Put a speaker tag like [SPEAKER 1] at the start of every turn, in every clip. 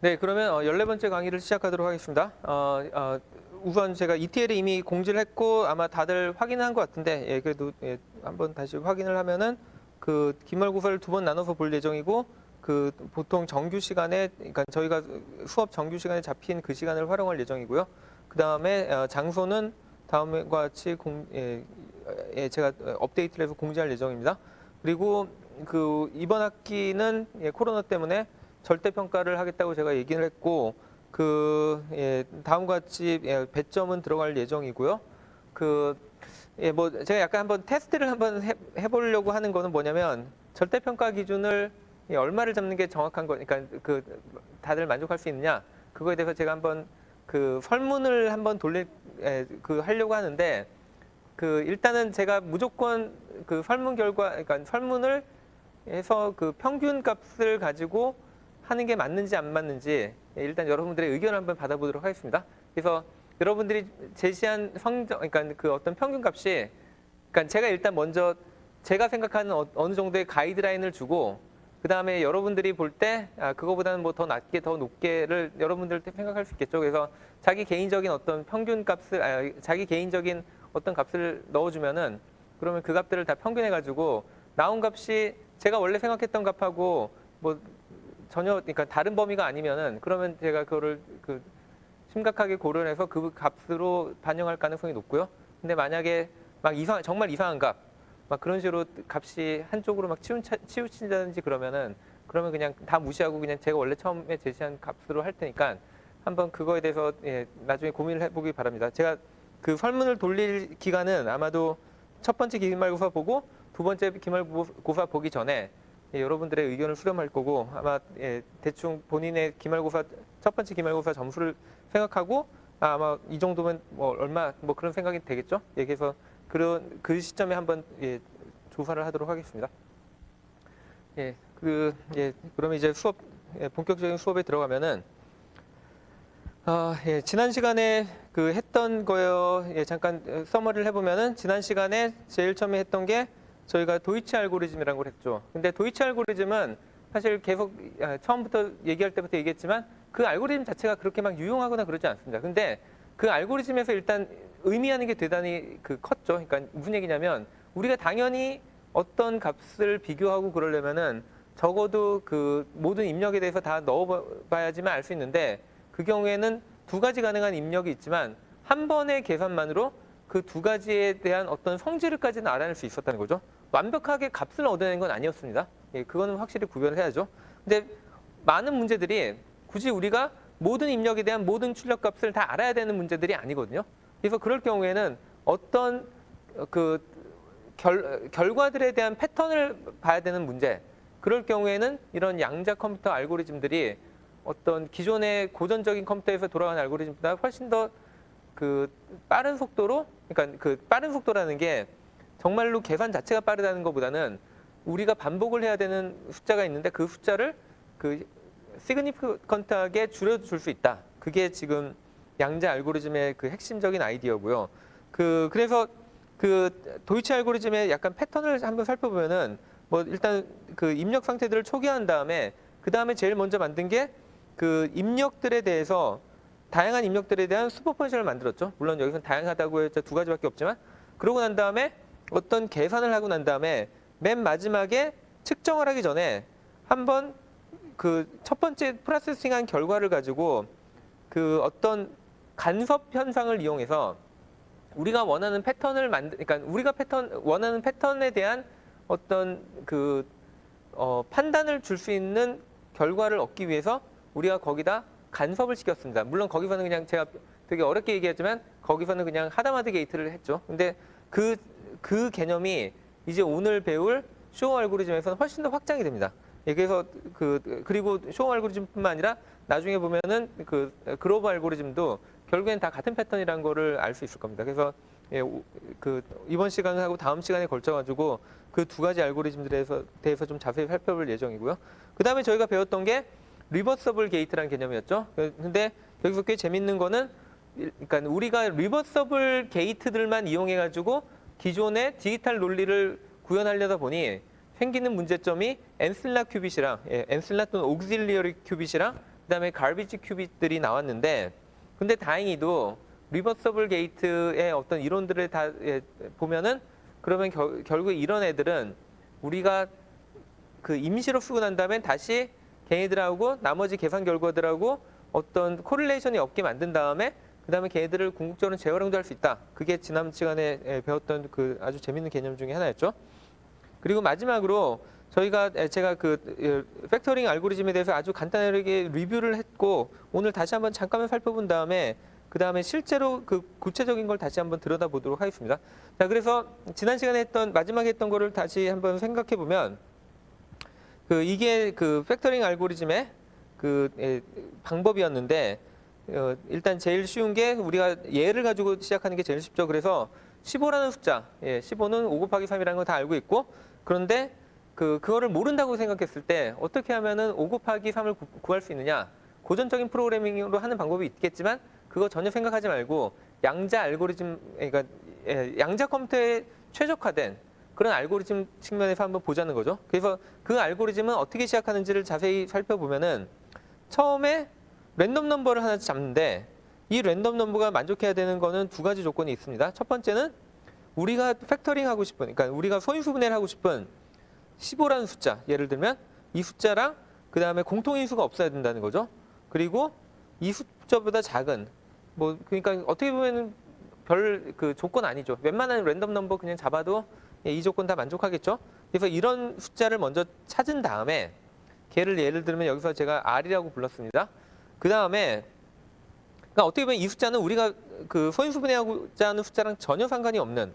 [SPEAKER 1] 네, 그러면 14번째 강의를 시작하도록 하겠습니다. 우선 제가 ETL에 이미 공지를 했고 아마 다들 확인한 것 같은데, 예, 그래도 예, 한번 다시 확인을 하면은 그 기말고사를 2번 나눠서 볼 예정이고, 그 보통 정규 시간에, 그러니까 저희가 수업 정규 시간에 잡힌 그 시간을 활용할 예정이고요. 그 다음에 장소는 다음과 같이 제가 업데이트를 해서 공지할 예정입니다. 그리고 그 이번 학기는 코로나 때문에 절대평가를 하겠다고 제가 얘기를 했고, 다음과 같이 배점은 들어갈 예정이고요. 뭐 제가 약간 한번 테스트를 한번 해보려고 하는 거는 뭐냐면, 절대평가 기준을 얼마를 잡는 게 정확한 거, 그러니까 다들 만족할 수 있느냐, 그거에 대해서 제가 한번 설문을 한번 하려고 하는데, 일단은 제가 무조건 설문 결과, 그러니까 설문을 해서 평균 값을 가지고 하는 게 맞는지 안 맞는지 일단 여러분들의 의견을 한번 받아보도록 하겠습니다. 그래서 여러분들이 제시한 성적, 그러니까 어떤 평균 값이, 그러니까 제가 일단 먼저 제가 생각하는 어느 정도의 가이드라인을 주고, 그 다음에 여러분들이 볼 때 그거보다는 뭐 더 낮게 더 높게를 여러분들 생각할 수 있겠죠. 그래서 자기 개인적인 어떤 평균 값을, 자기 개인적인 어떤 값을 넣어주면은, 그러면 그 값들을 다 평균해가지고 나온 값이 제가 원래 생각했던 값하고 뭐 전혀, 그러니까 다른 범위가 아니면은, 그러면 제가 그거를 심각하게 고려해서 그 값으로 반영할 가능성이 높고요. 근데 만약에 막 정말 이상한 값, 막 그런 식으로 값이 한쪽으로 막 치우친다든지 그러면 그냥 다 무시하고 그냥 제가 원래 처음에 제시한 값으로 할 테니까 한번 그거에 대해서 나중에 고민을 해보기 바랍니다. 제가 그 설문을 돌릴 기간은 아마도 첫 번째 기말고사 보고 두 번째 기말고사 보기 전에 여러분들의 의견을 수렴할 거고, 아마 대충 본인의 첫 번째 기말고사 점수를 생각하고 아마 이 정도면 뭐 얼마 뭐 그런 생각이 되겠죠. 그래서 그 시점에 한번 조사를 하도록 하겠습니다. 그러면 이제 본격적인 수업에 들어가면은, 지난 시간에 했던 거요. 잠깐 서머리를 해보면은, 지난 시간에 제일 처음에 했던 게 저희가 도이치 알고리즘이라는 걸 했죠. 근데 도이치 알고리즘은 사실 계속 처음부터 얘기할 때부터 얘기했지만 그 알고리즘 자체가 그렇게 막 유용하거나 그러지 않습니다. 근데 그 알고리즘에서 일단 의미하는 게 대단히 컸죠. 그러니까 무슨 얘기냐면, 우리가 당연히 어떤 값을 비교하고 그러려면은 적어도 그 모든 입력에 대해서 다 넣어봐야지만 알 수 있는데, 그 경우에는 두 가지 가능한 입력이 있지만 한 번의 계산만으로 그 두 가지에 대한 어떤 성질을까지는 알아낼 수 있었다는 거죠. 완벽하게 값을 얻어낸 건 아니었습니다. 그거는 확실히 구별을 해야죠. 근데 많은 문제들이 굳이 우리가 모든 입력에 대한 모든 출력값을 다 알아야 되는 문제들이 아니거든요. 그래서 그럴 경우에는 어떤 결과들에 대한 패턴을 봐야 되는 문제, 그럴 경우에는 이런 양자 컴퓨터 알고리즘들이 어떤 기존의 고전적인 컴퓨터에서 돌아가는 알고리즘보다 훨씬 더 빠른 속도로, 그러니까 빠른 속도라는 게 정말로 계산 자체가 빠르다는 것보다는 우리가 반복을 해야 되는 숫자가 있는데 그 숫자를 시그니피컨트하게 줄여줄 수 있다. 그게 지금 양자 알고리즘의 핵심적인 아이디어고요. 그래서 도이치 알고리즘의 약간 패턴을 한번 살펴보면은, 뭐 일단 입력 상태들을 초기화한 다음에 그 다음에 제일 먼저 만든 게 입력들에 대해서, 다양한 입력들에 대한 슈퍼 펑션을 만들었죠. 물론 여기서는 다양하다고 해서 두 가지밖에 없지만, 그러고 난 다음에 어떤 계산을 하고 난 다음에 맨 마지막에 측정을 하기 전에 한번 첫 번째 프로세싱한 결과를 가지고 어떤 간섭 현상을 이용해서 우리가 원하는 패턴을 그러니까 우리가 원하는 패턴에 대한 어떤 판단을 줄 수 있는 결과를 얻기 위해서 우리가 거기다 간섭을 시켰습니다. 물론 거기서는 그냥 제가 되게 어렵게 얘기했지만 거기서는 그냥 하다마드 게이트를 했죠. 근데 그 개념이 이제 오늘 배울 쇼 알고리즘에서는 훨씬 더 확장이 됩니다. 그래서 그리고 쇼 알고리즘뿐만 아니라 나중에 보면은 글로벌 알고리즘도 결국엔 다 같은 패턴이라는 거를 알 수 있을 겁니다. 그래서 이번 시간하고 다음 시간에 걸쳐가지고 그 두 가지 알고리즘들에 대해서 좀 자세히 살펴볼 예정이고요. 그 다음에 저희가 배웠던 게 리버서블 게이트라는 개념이었죠. 근데 여기서 꽤 재밌는 거는, 그러니까 우리가 리버서블 게이트들만 이용해가지고 기존의 디지털 논리를 구현하려다 보니 생기는 문제점이 엔슬라 큐빗이랑 엔슬라 또는 옥실리어리 큐빗이랑 그다음에 garbage 큐빗들이 나왔는데, 근데 다행히도 리버서블 게이트의 어떤 이론들을 다 보면은, 그러면 결국 이런 애들은 우리가 그 임시로 쓰고 난 다음에 다시 걔네들하고 나머지 계산 결과들하고 어떤 코릴레이션이 없게 만든 다음에 그 다음에 걔네들을 궁극적으로 재활용도 할 수 있다. 그게 지난 시간에 배웠던 그 아주 재밌는 개념 중에 하나였죠. 그리고 마지막으로 제가 그 팩터링 알고리즘에 대해서 아주 간단하게 리뷰를 했고, 오늘 다시 한번 잠깐만 살펴본 다음에 그 다음에 실제로 그 구체적인 걸 다시 한번 들여다보도록 하겠습니다. 자, 그래서 지난 시간에 마지막에 했던 거를 다시 한번 생각해 보면, 이게 그 팩터링 알고리즘의 방법이었는데, 일단 제일 쉬운 게 우리가 예를 가지고 시작하는 게 제일 쉽죠. 그래서 15라는 숫자, 15는 5 곱하기 3이라는 거 다 알고 있고, 그런데 그거를 모른다고 생각했을 때 어떻게 하면은 5 곱하기 3을 구할 수 있느냐? 고전적인 프로그래밍으로 하는 방법이 있겠지만 그거 전혀 생각하지 말고 양자 알고리즘, 그러니까 양자 컴퓨터에 최적화된 그런 알고리즘 측면에서 한번 보자는 거죠. 그래서 그 알고리즘은 어떻게 시작하는지를 자세히 살펴보면은, 처음에 랜덤 넘버를 하나 잡는데, 이 랜덤 넘버가 만족해야 되는 거는 두 가지 조건이 있습니다. 첫 번째는 우리가 팩터링 하고 싶은, 그러니까 우리가 소인수분해를 하고 싶은 15라는 숫자, 예를 들면 이 숫자랑 그 다음에 공통인수가 없어야 된다는 거죠. 그리고 이 숫자보다 작은, 그러니까 어떻게 보면 별 조건 아니죠. 웬만한 랜덤 넘버 그냥 잡아도 이 조건 다 만족하겠죠. 그래서 이런 숫자를 먼저 찾은 다음에, 걔를 예를 들면 여기서 제가 R이라고 불렀습니다. 그 다음에, 그러니까 어떻게 보면 이 숫자는 우리가 소인수분해하고자 하는 숫자랑 전혀 상관이 없는,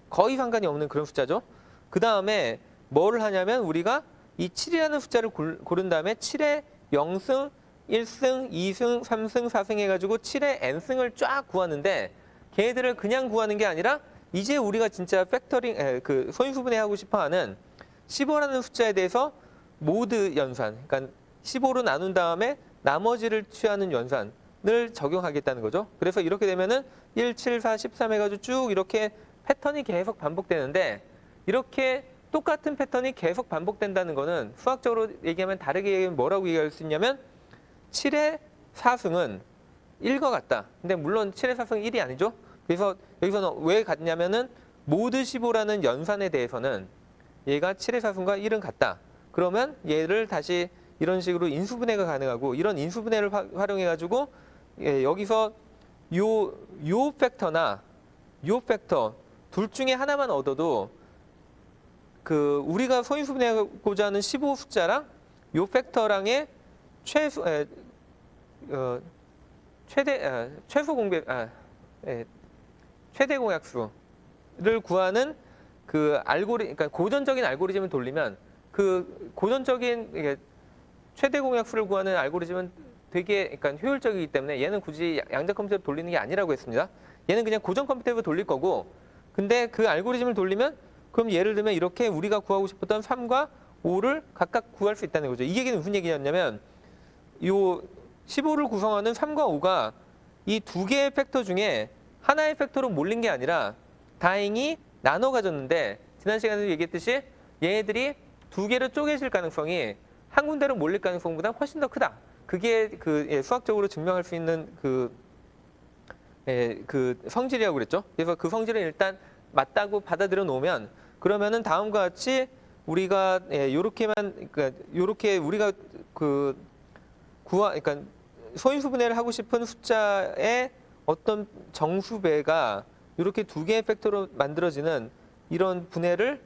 [SPEAKER 1] 거의 상관이 없는 그런 숫자죠. 그 다음에 뭐를 하냐면, 우리가 이 7이라는 숫자를 고른 다음에 7의 0승, 1승, 2승, 3승, 4승 해가지고 7의 n승을 쫙 구하는데, 걔네들을 그냥 구하는 게 아니라 이제 우리가 진짜 팩터링, 소인수분해하고 싶어하는 15라는 숫자에 대해서 모드 연산, 그러니까 15로 나눈 다음에 나머지를 취하는 연산을 적용하겠다는 거죠. 그래서 이렇게 되면은 1, 7, 4, 13 해가지고 쭉 이렇게 패턴이 계속 반복되는데, 이렇게 똑같은 패턴이 계속 반복된다는 거는 수학적으로 얘기하면, 다르게 얘기하면 뭐라고 얘기할 수 있냐면, 7의 4승은 1과 같다. 근데 물론 7의 4승은 1이 아니죠. 그래서 여기서는 왜 같냐면은, 모드 15라는 연산에 대해서는 얘가 7의 4승과 1은 같다. 그러면 얘를 다시 이런 식으로 인수분해가 가능하고, 이런 인수분해를 활용해가지고 여기서 요 팩터나 요 팩터 둘 중에 하나만 얻어도 우리가 소인수분해하고자 하는 15 숫자랑 요 팩터랑의 최대 공약수를 구하는 그러니까 고전적인 알고리즘을 돌리면, 고전적인 최대 공약수를 구하는 알고리즘은 되게, 그러니까 효율적이기 때문에 얘는 굳이 양자 컴퓨터로 돌리는 게 아니라고 했습니다. 얘는 그냥 고전 컴퓨터로 돌릴 거고, 근데 그 알고리즘을 돌리면, 그럼 예를 들면 이렇게 우리가 구하고 싶었던 3과 5를 각각 구할 수 있다는 거죠. 이 얘기는 무슨 얘기였냐면, 요 15를 구성하는 3과 5가 이 두 개의 팩터 중에 하나의 팩터로 몰린 게 아니라 다행히 나눠 가졌는데, 지난 시간에도 얘기했듯이 얘네들이 두 개로 쪼개질 가능성이 한 군데로 몰릴 가능성보다 훨씬 더 크다. 그게 수학적으로 증명할 수 있는 성질이라고 그랬죠. 그래서 그 성질을 일단 맞다고 받아들여 놓으면, 그러면은 다음과 같이 우리가 요렇게 우리가 그러니까 소인수분해를 하고 싶은 숫자의 어떤 정수배가 이렇게 두 개의 팩터로 만들어지는 이런 분해를,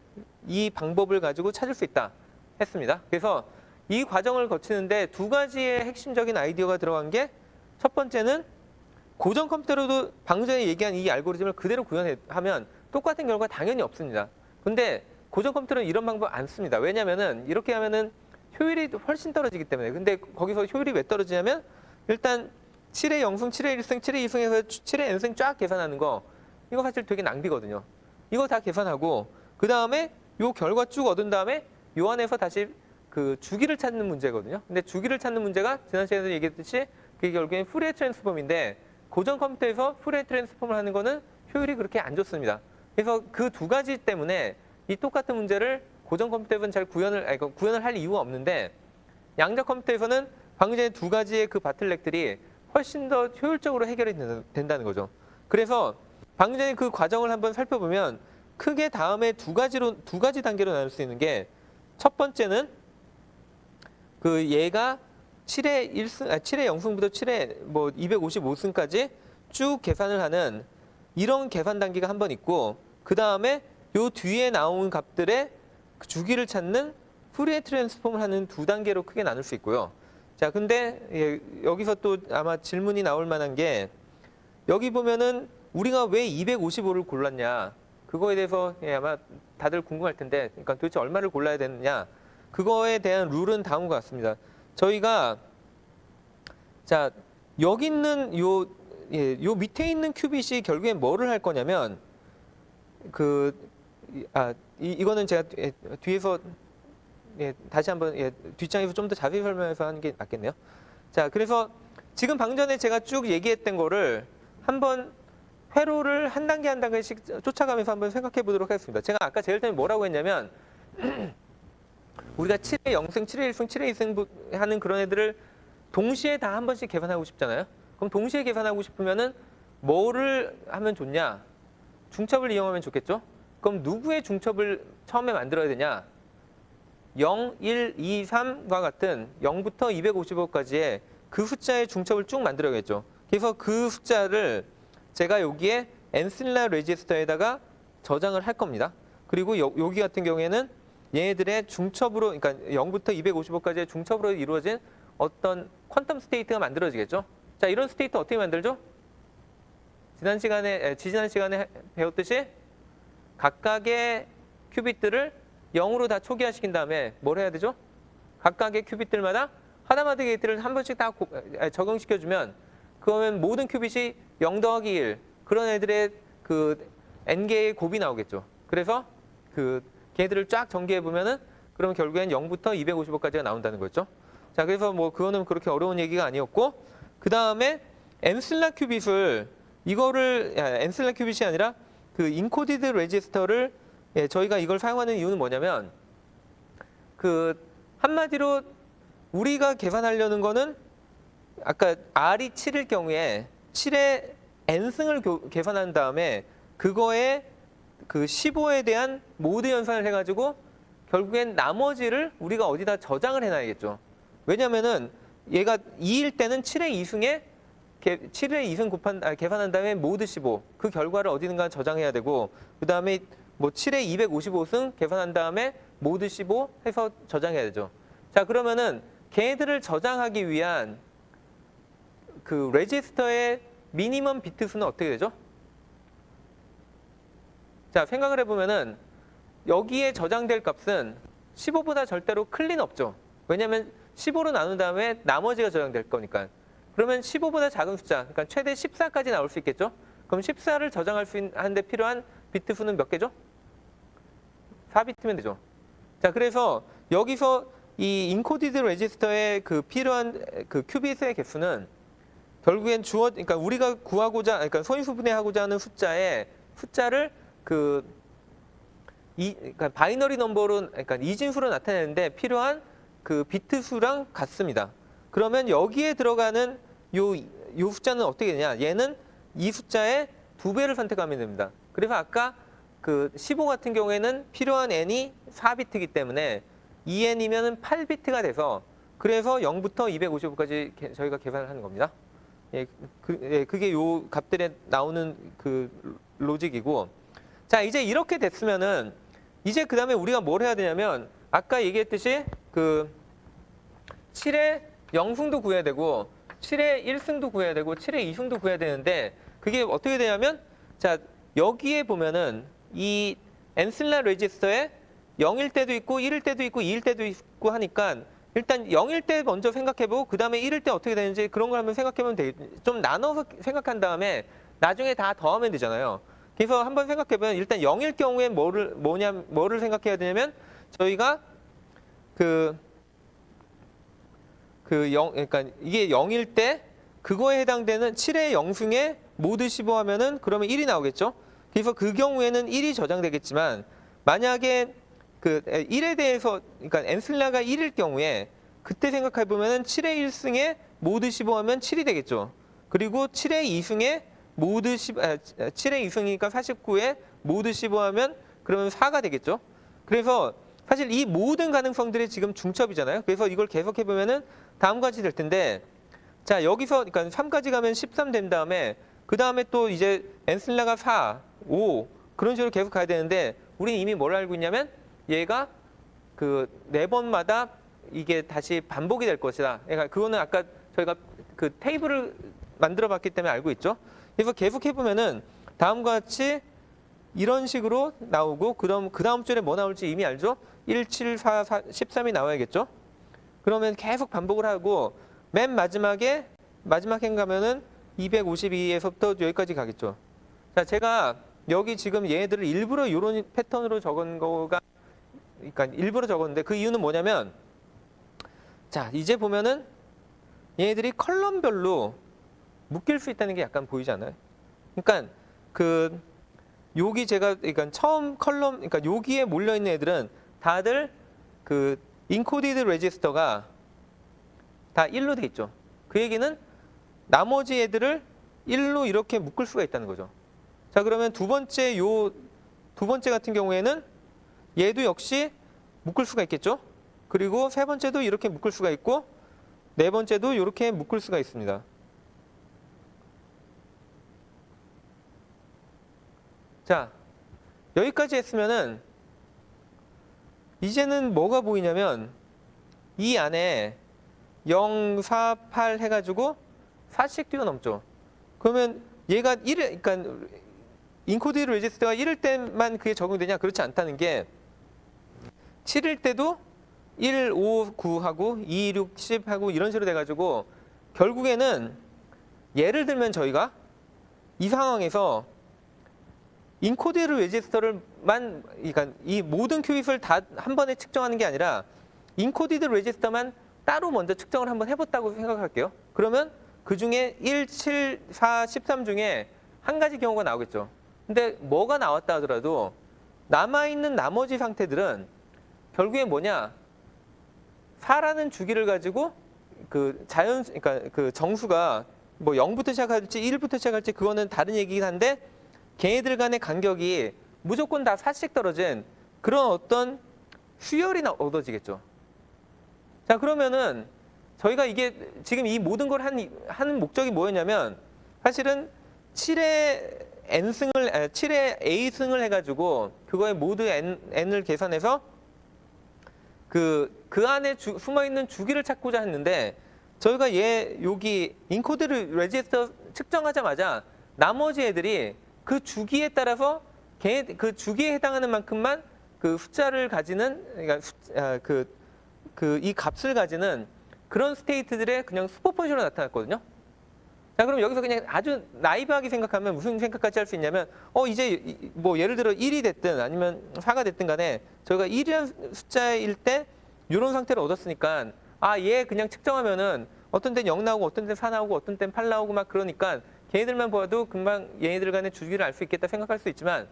[SPEAKER 1] 이 방법을 가지고 찾을 수 있다 했습니다. 그래서 이 과정을 거치는데 두 가지의 핵심적인 아이디어가 들어간 게, 첫 번째는 고전 컴퓨터로도 방금 전에 얘기한 이 알고리즘을 그대로 구현하면 똑같은 결과 당연히 없습니다. 근데 고전 컴퓨터는 이런 방법 안 씁니다. 왜냐면은 이렇게 하면은 효율이 훨씬 떨어지기 때문에. 근데 거기서 효율이 왜 떨어지냐면, 일단 7의 0승, 7의 1승, 7의 2승에서 7의 n승 쫙 계산하는 거, 이거 사실 되게 낭비거든요. 이거 다 계산하고 그 다음에 요 결과 쭉 얻은 다음에 요 안에서 다시 주기를 찾는 문제거든요. 근데 주기를 찾는 문제가 지난 시간에도 얘기했듯이 그게 결국엔 푸리에 트랜스폼인데, 고전 컴퓨터에서 푸리에 트랜스폼을 하는 거는 효율이 그렇게 안 좋습니다. 그래서 그 두 가지 때문에 이 똑같은 문제를 고전 컴퓨터에서는 잘 구현을 할 이유가 없는데, 양자 컴퓨터에서는 방금 전에 두 가지의 그 바틀렉들이 훨씬 더 효율적으로 해결이 된다는 거죠. 그래서 방금 전에 그 과정을 한번 살펴보면 크게 다음에 두 가지 단계로 나눌 수 있는 게, 첫 번째는 그 얘가 7의 0승부터 7의 뭐 255승까지 쭉 계산을 하는 이런 계산 단계가 한 번 있고, 그 다음에 요 뒤에 나온 값들의 그 주기를 찾는 푸리에 트랜스폼을 하는 두 단계로 크게 나눌 수 있고요. 자, 근데 여기서 또 아마 질문이 나올 만한 게, 여기 보면은 우리가 왜 255를 골랐냐, 그거에 대해서 아마 다들 궁금할 텐데, 그러니까 도대체 얼마를 골라야 되느냐, 그거에 대한 룰은 다음과 같습니다. 저희가 자, 여기 있는 요 밑에 있는 큐빗이 결국엔 뭐를 할 거냐면, 이거는 제가 뒤에서 다시 한번 뒷장에서 좀 더 자세히 설명해서 하는 게 낫겠네요. 자, 그래서 지금 방금 전에 제가 쭉 얘기했던 거를 한번 회로를 한 단계 한 단계씩 쫓아가면서 한번 생각해 보도록 하겠습니다. 제가 아까 제일 처음에 뭐라고 했냐면 우리가 7의 0승, 7의 1승, 7의 2승 하는 그런 애들을 동시에 다 한 번씩 계산하고 싶잖아요. 그럼 동시에 계산하고 싶으면은 뭐를 하면 좋냐? 중첩을 이용하면 좋겠죠? 그럼 누구의 중첩을 처음에 만들어야 되냐? 0, 1, 2, 3과 같은 0부터 255까지의 그 숫자의 중첩을 쭉 만들어야겠죠. 그래서 그 숫자를 제가 여기에 엔실라 레지스터에다가 저장을 할 겁니다. 그리고 여기 같은 경우에는 얘네들의 중첩으로, 그러니까 0부터 255까지의 중첩으로 이루어진 어떤 퀀텀 스테이트가 만들어지겠죠. 자, 이런 스테이트 어떻게 만들죠? 지난 시간에 배웠듯이 각각의 큐빗들을 0으로 다 초기화시킨 다음에 뭘 해야 되죠? 각각의 큐빗들마다 하다마드 게이트를 한 번씩 다 적용시켜주면, 그러면 모든 큐빗이 0 더하기 1, 그런 애들의 그 n개의 곱이 나오겠죠. 그래서 그 걔들을 쫙 전개해 보면은 그러면 결국엔 0부터 255까지가 나온다는 거죠. 자, 그래서 뭐 그거는 그렇게 어려운 얘기가 아니었고, 그 다음에 엔실라 큐빗을 엔실라 큐빗이 아니라 그 인코디드 레지스터를 저희가 이걸 사용하는 이유는 뭐냐면, 그 한마디로 우리가 계산하려는 거는 아까 R이 7일 경우에 7의 n승을 계산한 다음에 그거에 그 15에 대한 모드 연산을 해가지고 결국엔 나머지를 우리가 어디다 저장을 해놔야겠죠. 왜냐면은 얘가 2일 때는 7의 2승에 7의 2승 계산한 다음에 모드 15, 그 결과를 어디든가 저장해야 되고, 그 다음에 뭐 7의 255승 계산한 다음에 모드 15 해서 저장해야 되죠. 자, 그러면은 걔네들을 저장하기 위한 그 레지스터의 미니멈 비트 수는 어떻게 되죠? 자, 생각을 해보면은 여기에 저장될 값은 15보다 절대로 클 리는 없죠. 왜냐면 15로 나눈 다음에 나머지가 저장될 거니까. 그러면 15보다 작은 숫자, 그러니까 최대 14까지 나올 수 있겠죠? 그럼 14를 저장할 수 하는데 필요한 비트 수는 몇 개죠? 4비트면 되죠. 자, 그래서 여기서 이 인코디드 레지스터에 그 필요한 그 큐빗의 개수는 결국엔 그러니까 우리가 그러니까 소인수분해하고자 하는 숫자를 그러니까 바이너리 넘버로, 그러니까 이진수로 나타내는데 필요한 그 비트 수랑 같습니다. 그러면 여기에 들어가는 요 숫자는 어떻게 되냐? 얘는 이 숫자의 2배를 선택하면 됩니다. 그래서 아까 그 15 같은 경우에는 필요한 n이 4비트이기 때문에 2n이면은 8비트가 돼서, 그래서 0부터 255까지 저희가 계산을 하는 겁니다. 그게 요 값들에 나오는 그 로직이고. 자, 이제 이렇게 됐으면은 이제 그 다음에 우리가 뭘 해야 되냐면, 아까 얘기했듯이 그 7의 0승도 구해야 되고 7의 1승도 구해야 되고 7의 2승도 구해야 되는데, 그게 어떻게 되냐면, 자, 여기에 보면은 이 엔실라 레지스터에 0일 때도 있고 1일 때도 있고 2일 때도 있고 하니까, 일단 0일 때 먼저 생각해보고 그 다음에 1일 때 어떻게 되는지 그런 걸 한번 생각해보면 좀 나눠서 생각한 다음에 나중에 다 더하면 되잖아요. 그래서 한번 생각해보면 일단 0일 경우에 뭐를 생각해야 되냐면, 저희가 그러니까 이게 0일 때 그거에 해당되는 7의 0승에 모드 15 하면은 그러면 1이 나오겠죠. 그래서 그 경우에는 1이 저장되겠지만, 만약에 그 1에 대해서, 그러니까 엔실라가 1일 경우에 그때 생각해 보면은 7의 1승에 모드 15하면 7이 되겠죠. 그리고 7의 2승에 모드 7의 2승이니까 49에 모드 15하면 그러면 4가 되겠죠. 그래서 사실 이 모든 가능성들이 지금 중첩이잖아요. 그래서 이걸 계속해 보면은 다음과 같이 될 텐데, 자 여기서 그러니까 3까지 가면 13 된 다음에 그 다음에 또 이제 엔슬라가 4, 5 그런 식으로 계속 가야 되는데, 우리는 이미 뭘 알고 있냐면 얘가 그 4번마다 이게 다시 반복이 될 것이다. 그러니까 그거는 아까 저희가 그 테이블을 만들어 봤기 때문에 알고 있죠. 그래서 계속 해보면은 다음과 같이 이런 식으로 나오고, 그럼 그 다음 줄에 뭐 나올지 이미 알죠? 1, 7, 4, 13이 나와야겠죠? 그러면 계속 반복을 하고 맨 마지막에 마지막 행 가면은 252에서부터 여기까지 가겠죠. 자, 제가 여기 지금 얘네들을 일부러 이런 패턴으로 적은 거가, 그러니까 일부러 적었는데 그 이유는 뭐냐면, 자 이제 보면은 얘네들이 컬럼별로 묶일 수 있다는 게 약간 보이지 않아요? 그러니까 그 여기 제가 그러니까 처음 컬럼, 그러니까 여기에 몰려 있는 애들은 다들 그 인코디드 레지스터가 다 1로 돼 있죠. 그 얘기는 나머지 애들을 1로 이렇게 묶을 수가 있다는 거죠. 자, 그러면 두 번째 같은 경우에는 얘도 역시 묶을 수가 있겠죠. 그리고 세 번째도 이렇게 묶을 수가 있고, 네 번째도 이렇게 묶을 수가 있습니다. 자, 여기까지 했으면은 이제는 뭐가 보이냐면 이 안에 0, 4, 8 해가지고 4씩 뛰어넘죠. 그러면 얘가 1을, 그러니까 인코디드 레지스터가 1일 때만 그게 적용되냐? 그렇지 않다는 게, 7일 때도 1, 5, 9하고 2, 6, 10하고 이런 식으로 돼가지고 결국에는 예를 들면 저희가 이 상황에서 인코디드 레지스터를만, 그러니까 이 모든 큐빅을 다 한 번에 측정하는 게 아니라 인코디드 레지스터만 따로 먼저 측정을 한번 해봤다고 생각할게요. 그러면 그 중에 1, 7, 4, 13 중에 한 가지 경우가 나오겠죠. 근데 뭐가 나왔다 하더라도 남아있는 나머지 상태들은 결국에 뭐냐, 4라는 주기를 가지고 그 그러니까 그 정수가 뭐 0부터 시작할지 1부터 시작할지 그거는 다른 얘기긴 한데, 걔네들 간의 간격이 무조건 다 4씩 떨어진 그런 어떤 수열이 얻어지겠죠. 자, 그러면은 저희가 이게 지금 이 모든 걸 하는 목적이 뭐였냐면, 사실은 7의 A승을 해가지고 그거의 모두 N을 계산해서 그 안에 숨어있는 주기를 찾고자 했는데, 저희가 여기 인코디드 레지스터 측정하자마자 나머지 애들이 그 주기에 따라서 그 주기에 해당하는 만큼만 그 숫자를 가지는, 그러니까 이 값을 가지는 그런 스테이트들의 그냥 슈퍼포지션으로 나타났거든요. 자, 그럼 여기서 그냥 아주 나이브하게 생각하면 무슨 생각까지 할 수 있냐면, 이제 뭐 예를 들어 1이 됐든 아니면 4가 됐든 간에 저희가 1이라는 숫자일 때 이런 상태를 얻었으니까, 얘 그냥 측정하면은 어떤 때는 0 나오고 어떤 때는 4 나오고 어떤 때는 8 나오고 막 그러니까 걔네들만 보아도 금방 얘네들 간의 주기를 알 수 있겠다 생각할 수 있지만,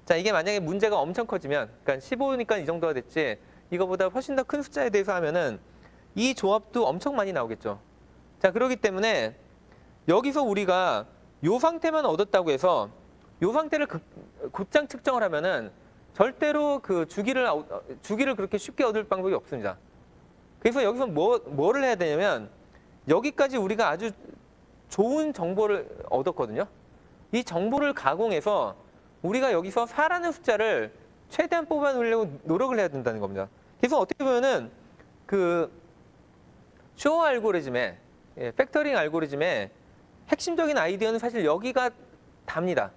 [SPEAKER 1] 자 이게 만약에 문제가 엄청 커지면, 그러니까 15니까 이 정도가 됐지 이거보다 훨씬 더 큰 숫자에 대해서 하면은 이 조합도 엄청 많이 나오겠죠. 자, 그렇기 때문에 여기서 우리가 요 상태만 얻었다고 해서 요 상태를 곧장 측정을 하면은 절대로 그 주기를 그렇게 쉽게 얻을 방법이 없습니다. 그래서 여기서 뭐를 해야 되냐면, 여기까지 우리가 아주 좋은 정보를 얻었거든요. 이 정보를 가공해서 우리가 여기서 4라는 숫자를 최대한 뽑아내려고 노력을 해야 된다는 겁니다. 그래서 어떻게 보면은 그 쇼어 알고리즘의, 팩터링 알고리즘의 핵심적인 아이디어는 사실 여기가 답니다.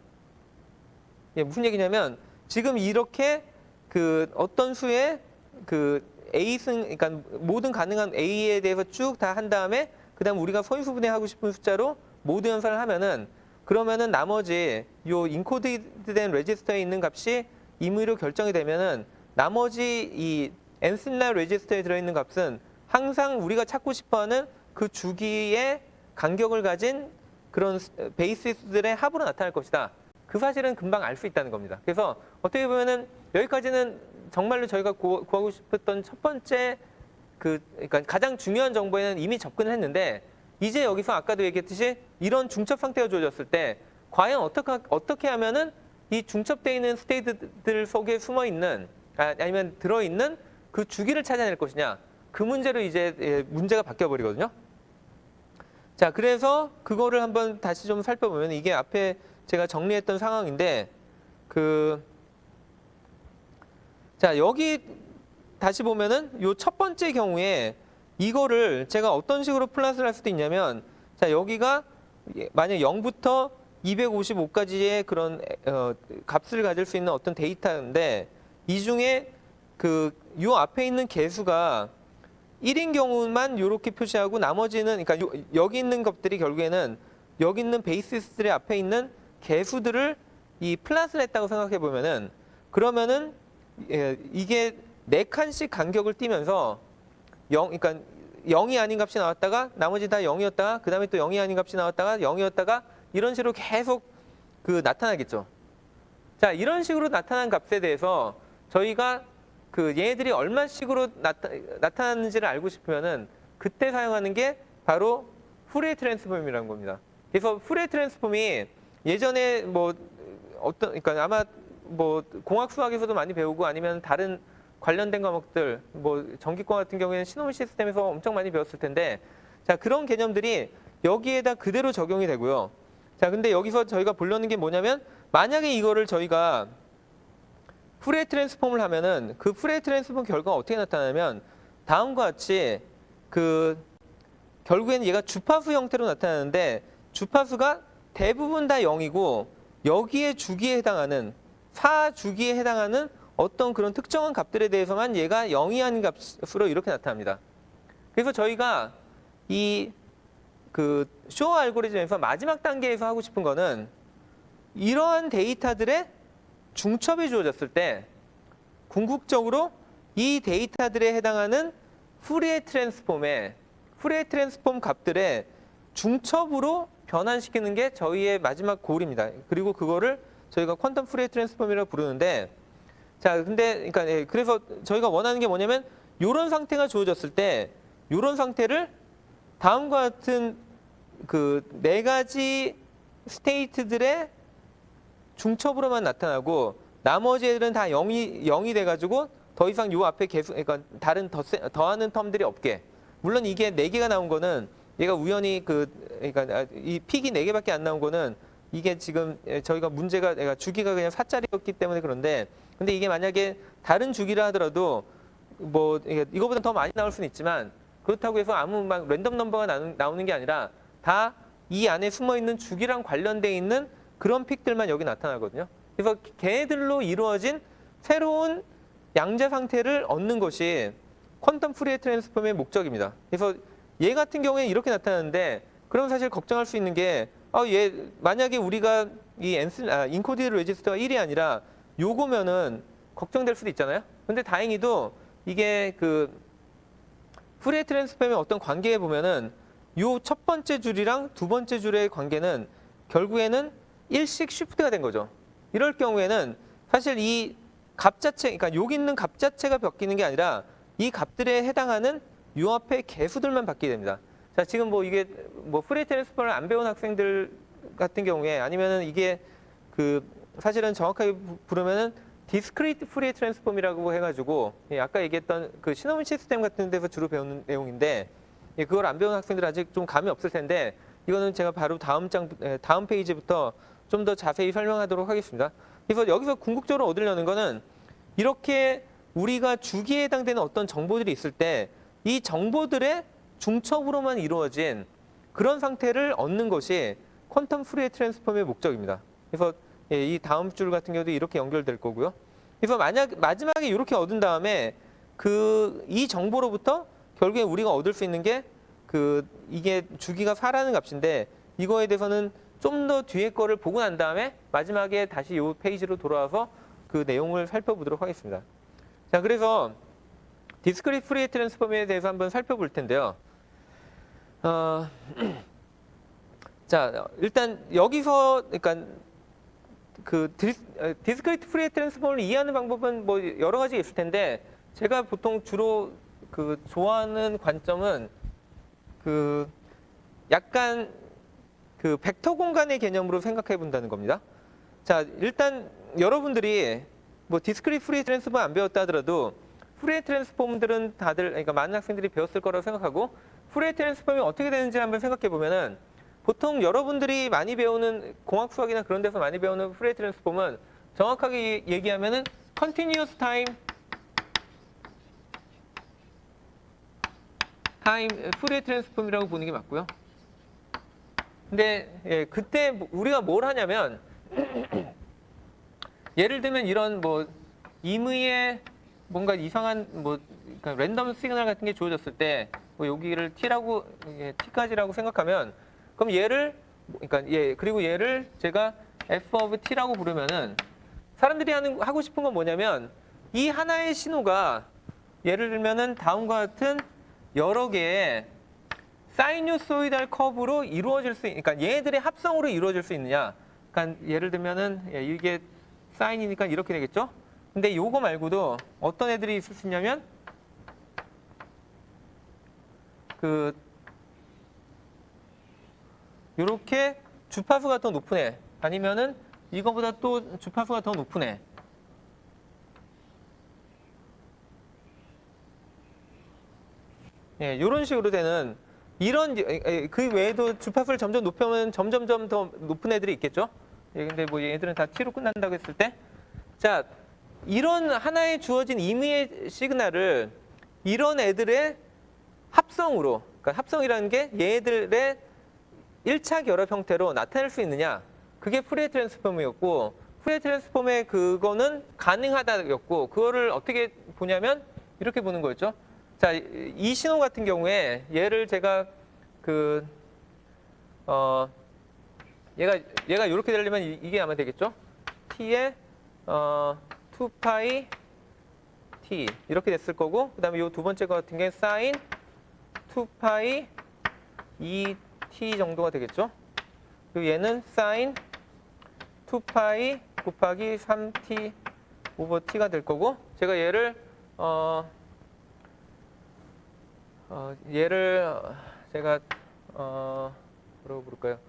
[SPEAKER 1] 무슨 얘기냐면, 지금 이렇게 그 어떤 수의 그 A승, 그러니까 모든 가능한 A에 대해서 쭉 다 한 다음에 그다음 우리가 소인수분해하고 싶은 숫자로 모두 연산을 하면은, 그러면은 나머지 요 인코디드된 레지스터에 있는 값이 임의로 결정이 되면은 나머지 이 엔슬라 레지스터에 들어있는 값은 항상 우리가 찾고 싶어하는 그 주기의 간격을 가진 그런 베이시스들의 합으로 나타날 것이다. 그 사실은 금방 알 수 있다는 겁니다. 그래서 어떻게 보면은 여기까지는 정말로 저희가 구하고 싶었던 첫 번째 그러니까 가장 중요한 정보에는 이미 접근을 했는데 이제 여기서 아까도 얘기했듯이 이런 중첩 상태가 주어졌을 때 과연 어떻게 하면은 이 중첩되어 있는 스테이트들 속에 숨어 있는 아니면 들어 있는 그 주기를 찾아낼 것이냐 그 문제로 이제 문제가 바뀌어 버리거든요. 자, 그래서 그거를 한번 다시 좀 살펴보면 이게 앞에 제가 정리했던 상황인데 자, 여기 다시 보면은 요 첫 번째 경우에 이거를 제가 어떤 식으로 플랫을 할 수도 있냐면 자, 여기가 만약 0부터 255까지의 그런 값을 가질 수 있는 어떤 데이터인데 이 중에 요 앞에 있는 개수가 1인 경우만 이렇게 표시하고 나머지는 그러니까 여기 있는 것들이 결국에는 여기 있는 베이시스들의 앞에 있는 개수들을 이 플랫을 했다고 생각해 보면은 그러면은 이게 4칸씩 간격을 띄면서 그러니까 0이 아닌 값이 나왔다가 나머지 다 0이었다가 그 다음에 또 0이 아닌 값이 나왔다가 0이었다가 이런 식으로 계속 나타나겠죠. 자, 이런 식으로 나타난 값에 대해서 저희가 얘네들이 얼마씩으로 나타나는지를 알고 싶으면은 그때 사용하는 게 바로 후리에 트랜스폼이라는 겁니다. 그래서 후리에 트랜스폼이 예전에 그러니까 아마 공학 수학에서도 많이 배우고 아니면 다른 관련된 과목들 전기과 같은 경우에는 시노미 시스템에서 엄청 많이 배웠을 텐데 자, 그런 개념들이 여기에다 그대로 적용이 되고요. 자, 근데 여기서 저희가 보려는 게 뭐냐면 만약에 이거를 저희가 후리에 트랜스폼을 하면은 그 후리에 트랜스폼 결과가 어떻게 나타나냐면 다음과 같이 결국에는 얘가 주파수 형태로 나타나는데 주파수가 대부분 다 0이고 여기에 주기에 해당하는 4주기에 해당하는 어떤 그런 특정한 값들에 대해서만 얘가 0이 아닌 값으로 이렇게 나타납니다. 그래서 저희가 이 쇼 알고리즘에서 마지막 단계에서 하고 싶은 거는 이러한 데이터들의 중첩이 주어졌을 때 궁극적으로 이 데이터들에 해당하는 후리에 트랜스폼 값들의 중첩으로 변환시키는 게 저희의 마지막 골입니다. 그리고 그거를 저희가 퀀텀 후리에 트랜스폼이라고 부르는데 자, 근데 그러니까 그래서 저희가 원하는 게 뭐냐면 이런 상태가 주어졌을 때 이런 상태를 다음과 같은 4가지 스테이트들의 중첩으로만 나타나고 나머지 애들은 다 0이 돼가지고 더 이상 요 앞에 그러니까 다른 더하는 텀들이 없게. 물론 이게 4개가 나온 거는 얘가 우연히 그러니까 이 픽이 4개밖에 안 나온 거는 이게 지금 저희가 문제가 주기가 그냥 4짜리였기 때문에 그런데 근데 이게 만약에 다른 주기라 하더라도 이거보다 더 많이 나올 수는 있지만 그렇다고 해서 아무 막 랜덤 넘버가 나오는 게 아니라 다 이 안에 숨어 있는 주기랑 관련돼 있는 그런 픽들만 여기 나타나거든요. 그래서 걔네들로 이루어진 새로운 양자 상태를 얻는 것이 퀀텀 후리에 트랜스폼의 목적입니다. 그래서 얘 같은 경우에는 이렇게 나타나는데 그럼 사실 걱정할 수 있는 게 얘 만약에 우리가 이 인코디드 레지스터가 1이 아니라 요거면은 걱정될 수도 있잖아요. 근데 다행히도 이게 후리에 트랜스폼의 어떤 관계에 보면은 요 첫 번째 줄이랑 두 번째 줄의 관계는 결국에는 일식 쉬프트가 된 거죠. 이럴 경우에는 사실 이 값 자체, 그러니까 여기 있는 값 자체가 바뀌는 게 아니라 이 값들에 해당하는 요 앞에 개수들만 바뀌게 됩니다. 자, 지금 이게 후리에 트랜스폼을 안 배운 학생들 같은 경우에 아니면은 이게 사실은 정확하게 부르면은 디스크리트 후리에 트랜스폼이라고 해가지고 아까 얘기했던 시노미 시스템 같은 데서 주로 배우는 내용인데 그걸 안 배운 학생들 아직 좀 감이 없을 텐데 이거는 제가 바로 다음 페이지부터 좀 더 자세히 설명하도록 하겠습니다. 그래서 여기서 궁극적으로 얻으려는 거는 이렇게 우리가 주기에 해당되는 어떤 정보들이 있을 때 이 정보들의 중첩으로만 이루어진 그런 상태를 얻는 것이 퀀텀 후리에 트랜스폼의 목적입니다. 그래서 이 다음 줄 같은 경우도 이렇게 연결될 거고요. 그래서 마지막에 이렇게 얻은 다음에 이 정보로부터 결국에 우리가 얻을 수 있는 게 이게 주기가 4라는 값인데 이거에 대해서는 좀 더 뒤에 거를 보고 난 다음에 마지막에 다시 이 페이지로 돌아와서 그 내용을 살펴보도록 하겠습니다. 자, 그래서 디스크리트 후리에 트랜스폼에 대해서 한번 살펴볼 텐데요. 자, 일단 여기서 그러니까 디스크리트 후리에 트랜스폼을 이해하는 방법은 여러 가지가 있을 텐데 제가 보통 주로 그 좋아하는 관점은 그 약간 그 벡터 공간의 개념으로 생각해 본다는 겁니다. 자, 일단 여러분들이 뭐 디스크릿 푸리에 트랜스폼 안 배웠다 하더라도 푸리에 트랜스폼들은 다들, 그러니까 많은 학생들이 배웠을 거라고 생각하고, 푸리에 트랜스폼이 어떻게 되는지 한번 생각해 보면은 보통 여러분들이 많이 배우는 공학 수학이나 그런 데서 많이 배우는 푸리에 트랜스폼은 정확하게 얘기하면은 컨티뉴어스 타임 푸리에 트랜스폼이라고 보는 게 맞고요. 근데 예, 그때 우리가 뭘 하냐면 예를 들면 이런 뭐 임의의 뭔가 이상한 뭐 그러니까 랜덤 시그널 같은 게 주어졌을 때 뭐 여기를 t라고 t까지라고 생각하면 그럼 얘를 그러니까 그리고 얘를 제가 f of t라고 부르면은 사람들이 하고 싶은 건 뭐냐면 이 하나의 신호가 예를 들면은 다음과 같은 여러 개의 사이누소이달 커브로 이루어질 수 그러니까 얘들의 합성으로 이루어질 수 있느냐. 그러니까 예를 들면은 이게 사인이니까 이렇게 되겠죠? 근데 요거 말고도 어떤 애들이 있을 수 있냐면 그 요렇게 주파수가 더 높은 애 아니면은 이거보다 또 주파수가 더 높은 애 요런 식으로 되는 이런 그 외에도 주파수를 점점 높이면 점점점 더 높은 애들이 있겠죠? 근데 뭐 얘들은 다 t로 끝난다고 했을 때 자, 이런 하나에 주어진 임의의 시그널을 이런 애들의 합성으로, 그러니까 합성이라는 게 얘들의 1차 결합 형태로 나타낼 수 있느냐. 그게 푸리에 트랜스폼이었고, 푸리에 트랜스폼의 그거는 가능하다였고, 그거를 어떻게 보냐면 이렇게 보는 거였죠. 자, 이 신호 같은 경우에 얘를 제가 얘가 이렇게 되려면 이게 아마 되겠죠. t에 2파이 t 이렇게 됐을 거고, 그 다음에 이 두 번째 거 같은 게 sin 2파이 2t 정도가 되겠죠. 그리고 얘는 sin 2파이 곱하기 3t 오버 t가 될 거고, 제가 얘를 제가 뭐라고 부를까요?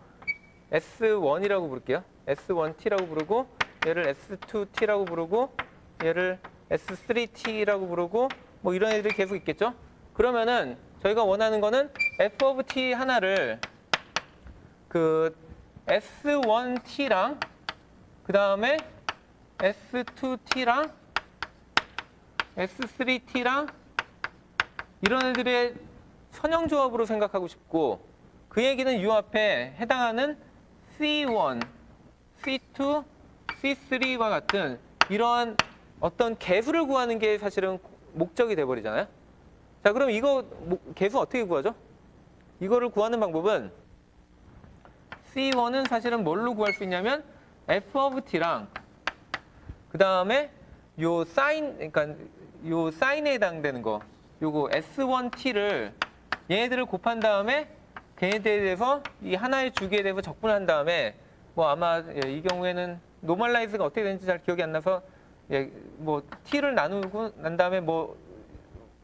[SPEAKER 1] S1이라고 부를게요. S1t라고 부르고, 얘를 S2t라고 부르고, 얘를 S3t라고 부르고, 뭐 이런 애들이 계속 있겠죠? 그러면은 저희가 원하는 거는 f of t 하나를 그 S1t랑 그 다음에 S2t랑 S3t랑 이런 애들의 선형조합으로 생각하고 싶고, 그 얘기는 이 앞에 해당하는 C1, C2, C3와 같은 이러한 어떤 개수를 구하는 게 사실은 목적이 돼버리잖아요. 자, 그럼 이거 개수 어떻게 구하죠? 이거를 구하는 방법은 C1은 사실은 뭘로 구할 수 있냐면 F of T랑 그 다음에 요 사인, 그러니까 요 사인에 해당되는 거, 요거 S1T를 얘네들을 곱한 다음에 걔네들에 대해서 이 하나의 주기에 대해서 적분한 다음에 뭐 아마 이 경우에는 노멀라이즈가 어떻게 되는지 잘 기억이 안 나서 뭐 t를 나누고 난 다음에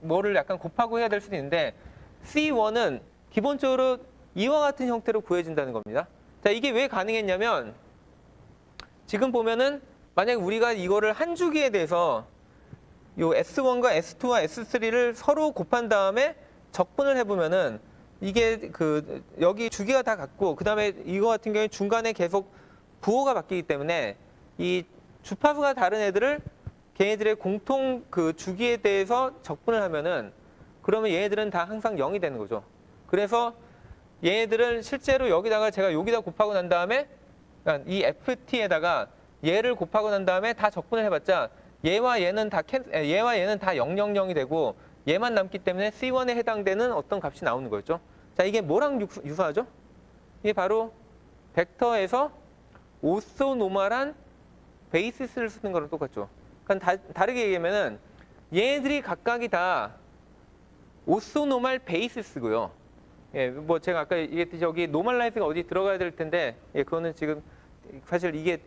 [SPEAKER 1] 뭐를 약간 곱하고 해야 될 수도 있는데, C1은 기본적으로 이와 같은 형태로 구해진다는 겁니다. 자, 이게 왜 가능했냐면 지금 보면은 만약 우리가 이거를 한 주기에 대해서 요 S1과 S2와 S3를 서로 곱한 다음에 적분을 해보면은 이게 여기 주기가 다 같고, 그 다음에 이거 같은 경우에 중간에 계속 부호가 바뀌기 때문에 이 주파수가 다른 애들을 걔네들의 공통 그 주기에 대해서 적분을 하면은 그러면 얘네들은 다 항상 0이 되는 거죠. 그래서 얘네들은 실제로 여기다가 제가 여기다 곱하고 난 다음에 그러니까 이 FT에다가 얘를 곱하고 난 다음에 다 적분을 해봤자 얘와 얘는 다 000이 되고 얘만 남기 때문에 C1에 해당되는 어떤 값이 나오는 거였죠. 자, 이게 뭐랑 유사하죠? 이게 바로 벡터에서 오소노멀한 베이시스를 쓰는 거랑 똑같죠. 그러니까 다르게 얘기하면은 얘네들이 각각이 다 오소노멀 베이시스고요. 뭐 제가 아까 얘기했듯이 여기 노멀라이즈가 어디 들어가야 될 텐데, 그거는 지금 사실 이게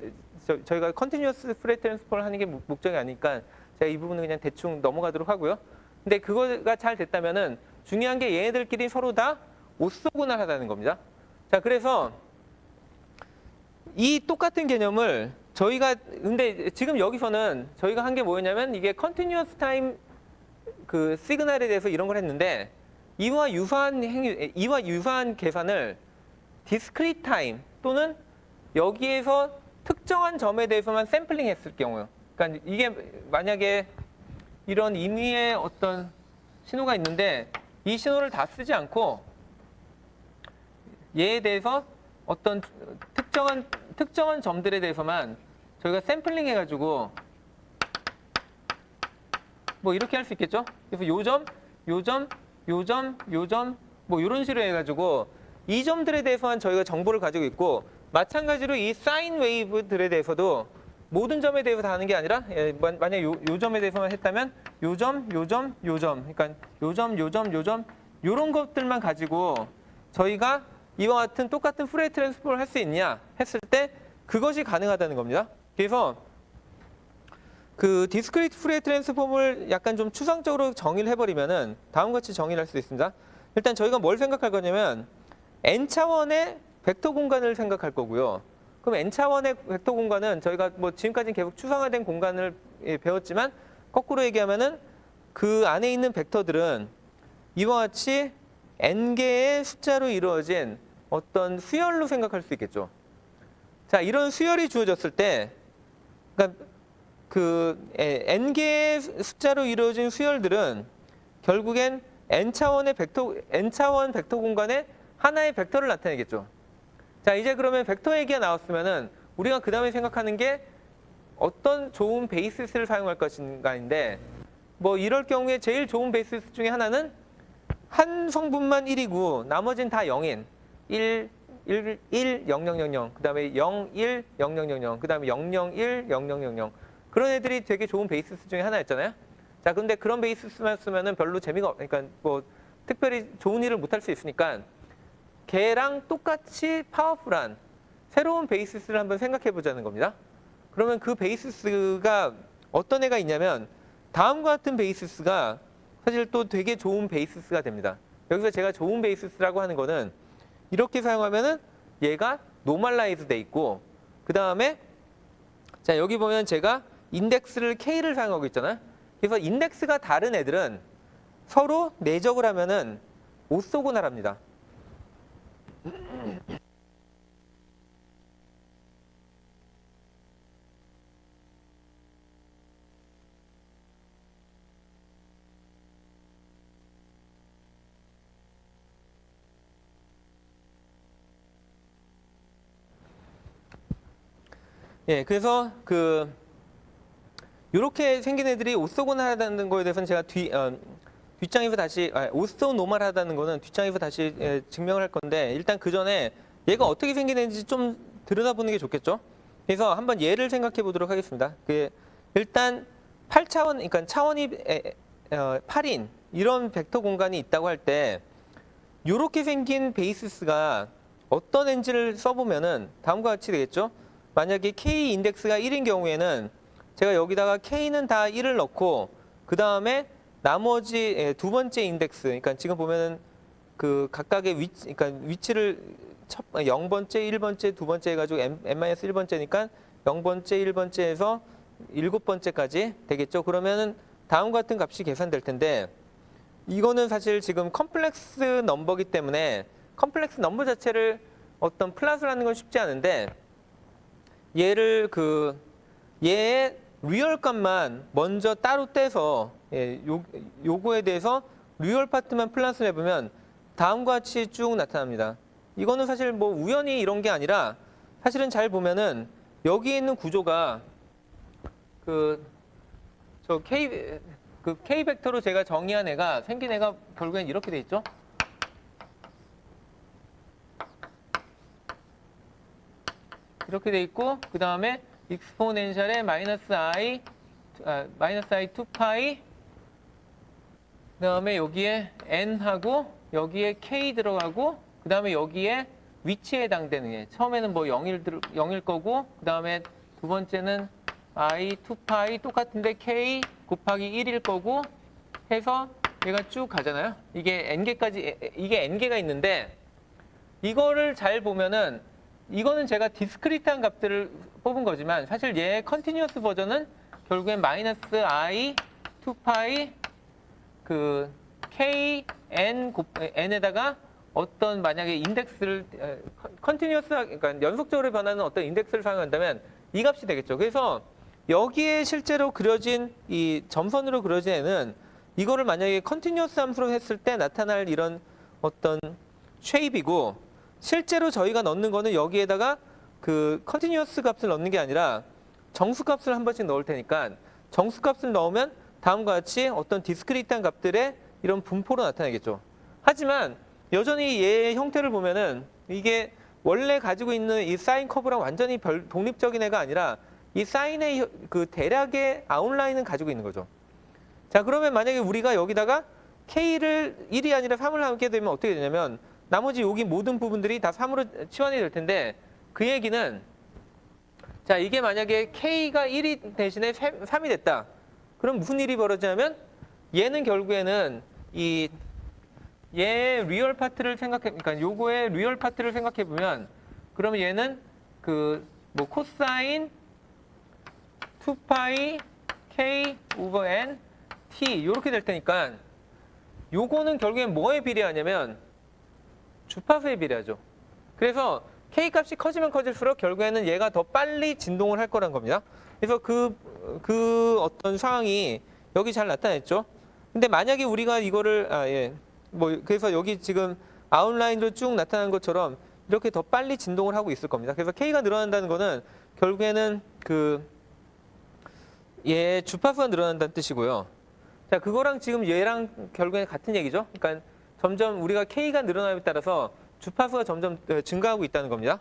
[SPEAKER 1] 저희가 컨티뉴어스 프레 트랜스포를 하는 게 목적이 아니니까 제가 이 부분은 그냥 대충 넘어가도록 하고요. 근데 그거가 잘 됐다면은 중요한 게 얘네들끼리 서로 다 오쏘고날하다는 겁니다. 자, 그래서 이 똑같은 개념을 저희가 근데 지금 여기서는 저희가 한 게 뭐였냐면 이게 컨티뉴어스 타임 그 시그널에 대해서 이런 걸 했는데 이와 유사한 계산을 디스크리트 타임 또는 여기에서 특정한 점에 대해서만 샘플링 했을 경우, 그러니까 이게 만약에 이런 임의의 어떤 신호가 있는데 이 신호를 다 쓰지 않고 얘에 대해서 어떤 특정한 점들에 대해서만 저희가 샘플링 해가지고 뭐 이렇게 할 수 있겠죠? 그래서 요점 뭐 이런 식으로 해가지고 이 점들에 대해서만 저희가 정보를 가지고 있고 마찬가지로 이 사인 웨이브들에 대해서도 모든 점에 대해서 다 하는 게 아니라 만약 요 점에 대해서만 했다면 요점 그러니까 요점 요런 것들만 가지고 저희가 이와 같은 똑같은 푸리에 트랜스폼을 할 수 있냐 했을 때 그것이 가능하다는 겁니다. 그래서 그 디스크리트 푸리에 트랜스폼을 약간 좀 추상적으로 정의를 해버리면은 다음과 같이 정의를 할 수 있습니다. 일단 저희가 뭘 생각할 거냐면 n차원의 벡터 공간을 생각할 거고요. 그럼 n차원의 벡터 공간은 저희가 뭐 지금까지는 계속 추상화된 공간을 배웠지만 거꾸로 얘기하면은 그 안에 있는 벡터들은 이와 같이 n개의 숫자로 이루어진 어떤 수열로 생각할 수 있겠죠. 자, 이런 수열이 주어졌을 때, 그러니까 그 n개의 숫자로 이루어진 수열들은 결국엔 n차원 벡터 공간에 하나의 벡터를 나타내겠죠. 자, 이제 그러면 벡터 얘기가 나왔으면은 우리가 그 다음에 생각하는 게 어떤 좋은 베이시스를 사용할 것인가인데, 뭐 이럴 경우에 제일 좋은 베이시스 중에 하나는 한 성분만 1이고 나머지는 다 0인 1, 0, 0, 0, 그 다음에 0, 1, 0, 0, 0, 0, 그 다음에 0, 0, 1, 0, 0, 0, 0 그런 애들이 되게 좋은 베이시스 중에 하나였잖아요. 자, 근데 그런 베이시스만 쓰면은 별로 재미가 그러니까 뭐 특별히 좋은 일을 못할 수 있으니까 걔랑 똑같이 파워풀한 새로운 베이시스를 한번 생각해 보자는 겁니다. 그러면 그 베이시스가 어떤 애가 있냐면 다음과 같은 베이시스가 사실 또 되게 좋은 베이시스가 됩니다. 여기서 제가 좋은 베이시스라고 하는 거는 이렇게 사용하면은 얘가 노멀라이즈 돼 있고 그 다음에 자 여기 보면 제가 인덱스를 K를 사용하고 있잖아요. 그래서 인덱스가 다른 애들은 서로 내적을 하면은 오쏘고날합니다. 예, 그래서 그 이렇게 생긴 애들이 오쏘고날하다는 거에 대해서는 제가 뒷장에서 다시 오쏘노멀하다는 거는 뒷장에서 다시 증명을 할 건데 일단 그 전에 얘가 어떻게 생긴 애인지 좀 들여다보는 게 좋겠죠. 그래서 한번 얘를 생각해 보도록 하겠습니다. 그 일단 8차원, 그러니까 차원이 8인 이런 벡터 공간이 있다고 할 때 이렇게 생긴 베이시스가 어떤 엔지를 써보면은 다음과 같이 되겠죠. 만약에 K 인덱스가 1인 경우에는 제가 여기다가 K는 다 1을 넣고 그 다음에 나머지 두 번째 인덱스, 그러니까 지금 보면은 그 각각의 위치를 0번째, 1번째, 두 번째 해가지고 n-1번째니까 0번째, 1번째에서 7번째까지 되겠죠. 그러면은 다음과 같은 값이 계산될 텐데 이거는 사실 지금 컴플렉스 넘버기 때문에 컴플렉스 넘버 자체를 어떤 플랫을 하는 건 쉽지 않은데 얘를 얘의 리얼 값만 먼저 따로 떼서 요거에 대해서 리얼 파트만 플랫을 해보면 다음과 같이 쭉 나타납니다. 이거는 사실 뭐 우연히 이런 게 아니라 사실은 잘 보면은 여기에 있는 구조가 K 벡터로 제가 정의한 애가 생긴 애가 결국엔 이렇게 돼 있죠. 이렇게 돼 있고 그 다음에 익스포넨셜에 마이너스 i 2파이 그 다음에 여기에 n하고 여기에 k 들어가고 그 다음에 여기에 위치에 해당되는 게 처음에는 뭐 0일 거고 그 다음에 두 번째는 i 2파이 똑같은데 k 곱하기 1일 거고 해서 얘가 쭉 가잖아요. 이게 n개가 있는데 이거를 잘 보면은 이거는 제가 디스크리트한 값들을 뽑은 거지만 사실 얘의 컨티뉴어스 버전은 결국엔 마이너스 i 2파이 그 k n에다가 어떤 만약에 인덱스를 컨티뉴어스 그러니까 연속적으로 변하는 어떤 인덱스를 사용한다면 이 값이 되겠죠. 그래서 여기에 실제로 그려진 이 점선으로 그려진 애는 이거를 만약에 컨티뉴어스 함수로 했을 때 나타날 이런 어떤 쉐입이고 실제로 저희가 넣는 거는 여기에다가 그 컨티뉴어스 값을 넣는 게 아니라 정수 값을 한 번씩 넣을 테니까 정수 값을 넣으면 다음과 같이 어떤 디스크리트한 값들의 이런 분포로 나타나겠죠. 하지만 여전히 얘의 형태를 보면은 이게 원래 가지고 있는 이 사인 커브랑 완전히 독립적인 애가 아니라 이 사인의 그 대략의 아웃라인은 가지고 있는 거죠. 자, 그러면 만약에 우리가 여기다가 K를 1이 아니라 3을 하게 되면 어떻게 되냐면 나머지 여기 모든 부분들이 다 3으로 치환이 될 텐데 그 얘기는 자, 이게 만약에 K가 1이 대신에 3이 됐다. 그럼 무슨 일이 벌어지냐면 얘는 결국에는 얘의 리얼 파트를 그러니까 요거의 리얼 파트를 생각해 보면 그러면 얘는 그 뭐 코사인 2파이 k 오버 n t 이렇게 될 테니까 요거는 결국엔 뭐에 비례하냐면 주파수에 비례하죠. 그래서 k 값이 커지면 커질수록 결국에는 얘가 더 빨리 진동을 할 거란 겁니다. 그래서 그 어떤 상황이 여기 잘 나타냈죠. 근데 만약에 우리가 이거를 그래서 여기 지금 아웃라인으로 쭉 나타난 것처럼 이렇게 더 빨리 진동을 하고 있을 겁니다. 그래서 K가 늘어난다는 거는 결국에는 얘 주파수가 늘어난다는 뜻이고요. 자, 그거랑 지금 얘랑 결국에는 같은 얘기죠. 그러니까 점점 우리가 K가 늘어남에 따라서 주파수가 점점 증가하고 있다는 겁니다.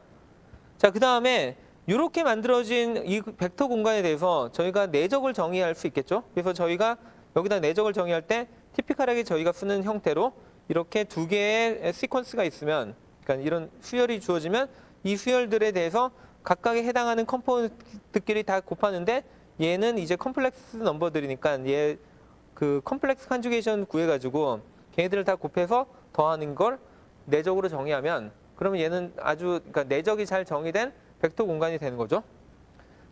[SPEAKER 1] 자, 그 다음에 이렇게 만들어진 이 벡터 공간에 대해서 저희가 내적을 정의할 수 있겠죠. 그래서 저희가 여기다 내적을 정의할 때 티피컬하게 저희가 쓰는 형태로 이렇게 두 개의 시퀀스가 있으면 그러니까 이런 수열이 주어지면 이 수열들에 대해서 각각에 해당하는 컴포넌트끼리 다 곱하는데 얘는 이제 컴플렉스 넘버들이니까 얘 그 컴플렉스 컨주게이션 구해가지고 걔네들을 다 곱해서 더하는 걸 내적으로 정의하면 그러면 얘는 아주 그러니까 내적이 잘 정의된 벡터 공간이 되는 거죠.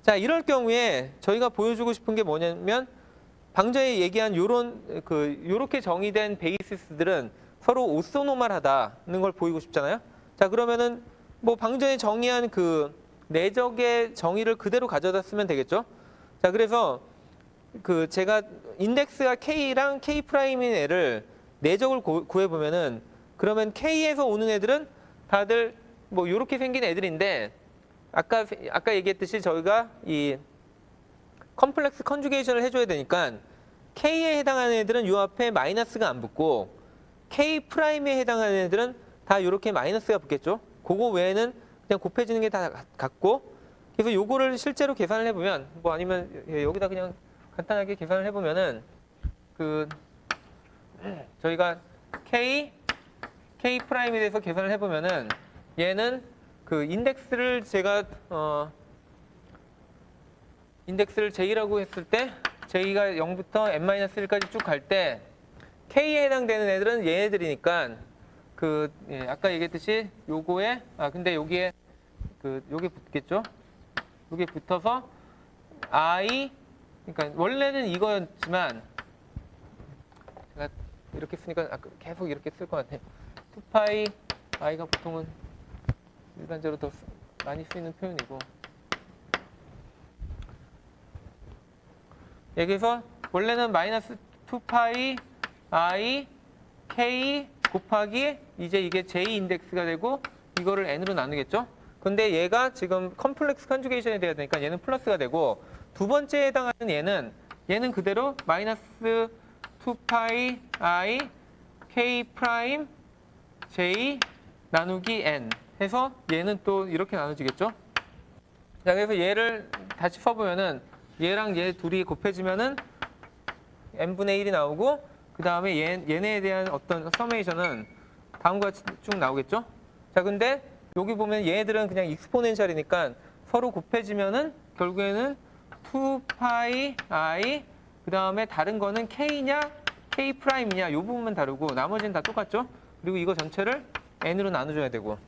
[SPEAKER 1] 자, 이럴 경우에 저희가 보여주고 싶은 게 뭐냐면 방전에 얘기한 요렇게 정의된 베이시스들은 서로 오소노멀하다는 걸 보이고 싶잖아요. 자, 그러면은 뭐 방전에 정의한 그 내적의 정의를 그대로 가져다 쓰면 되겠죠. 자, 그래서 그 제가 인덱스가 K랑 K 프라임인 애를 내적을 구해보면은 그러면 K에서 오는 애들은 다들 뭐 요렇게 생긴 애들인데 아까 얘기했듯이 저희가 이 컴플렉스 컨주게이션을 해줘야 되니까 K에 해당하는 애들은 요 앞에 마이너스가 안 붙고 K 프라임에 해당하는 애들은 다 이렇게 마이너스가 붙겠죠. 그거 외에는 그냥 곱해지는 게 다 같고 그래서 요거를 실제로 계산을 해보면 뭐 아니면 여기다 그냥 간단하게 계산을 해보면은 그 저희가 K 프라임에 대해서 계산을 해보면은 얘는 그 인덱스를 제가 인덱스를 J라고 했을 때 J가 0부터 n-1까지 쭉 갈 때 K에 해당되는 애들은 얘네들이니까 아까 얘기했듯이 요거에 근데 여기에 요게 붙겠죠? 요게 붙어서 I 그러니까 원래는 이거였지만 제가 이렇게 쓰니까 계속 이렇게 쓸 것 같아요. 2파이 I가 보통은 일반적으로 더 많이 쓰이는 표현이고 여기서 원래는 마이너스 2파이 I K 곱하기 이제 이게 J 인덱스가 되고 이거를 N으로 나누겠죠? 근데 얘가 지금 컴플렉스 컨주게이션이 돼야 되니까 얘는 플러스가 되고 두 번째에 해당하는 얘는 그대로 마이너스 2파이 I K 프라임 J 나누기 N 해서 얘는 또 이렇게 나눠지겠죠? 자, 그래서 얘를 다시 써보면은 얘랑 얘 둘이 곱해지면은 n분의 1이 나오고 그 다음에 얘네에 대한 어떤 서메이션은 다음과 같이 쭉 나오겠죠? 자, 근데 여기 보면 얘네들은 그냥 익스포넨셜이니까 서로 곱해지면은 결국에는 2파이 I 그 다음에 다른 거는 K냐 K 프라임이냐 이 부분만 다르고 나머지는 다 똑같죠? 그리고 이거 전체를 n으로 나눠줘야 되고.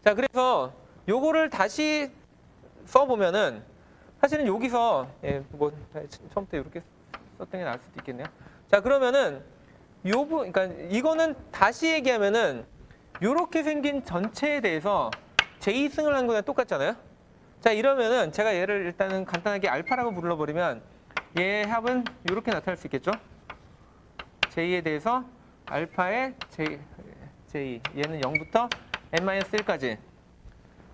[SPEAKER 1] 자, 그래서 요거를 다시 써보면은 사실은 여기서 뭐 처음부터 이렇게 썼던 게 나을 수도 있겠네요. 자, 그러면은 그러니까 이거는 다시 얘기하면은 요렇게 생긴 전체에 대해서 J승을 한 거랑 똑같잖아요. 자, 이러면은 제가 얘를 일단은 간단하게 알파라고 불러버리면 얘의 합은 이렇게 나타날 수 있겠죠. J에 대해서 알파의 J 얘는 0부터 n-1까지.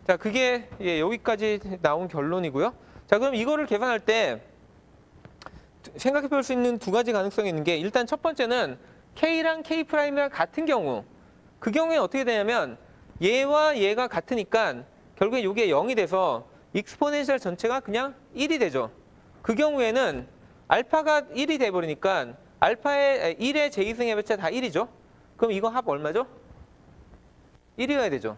[SPEAKER 1] 자, 그게 여기까지 나온 결론이고요. 자, 그럼 이거를 계산할 때 생각해 볼 수 있는 두 가지 가능성이 있는 게, 일단 첫 번째는 K랑 K'이랑 같은 경우, 그 경우에 어떻게 되냐면 얘와 얘가 같으니까 결국에 이게 0이 돼서 익스포넨셜 전체가 그냥 1이 되죠. 그 경우에는 알파가 1이 돼버리니까 알파의 1의 J승 해봤자 다 1이죠. 그럼 이거 합 얼마죠? 1이어야 되죠.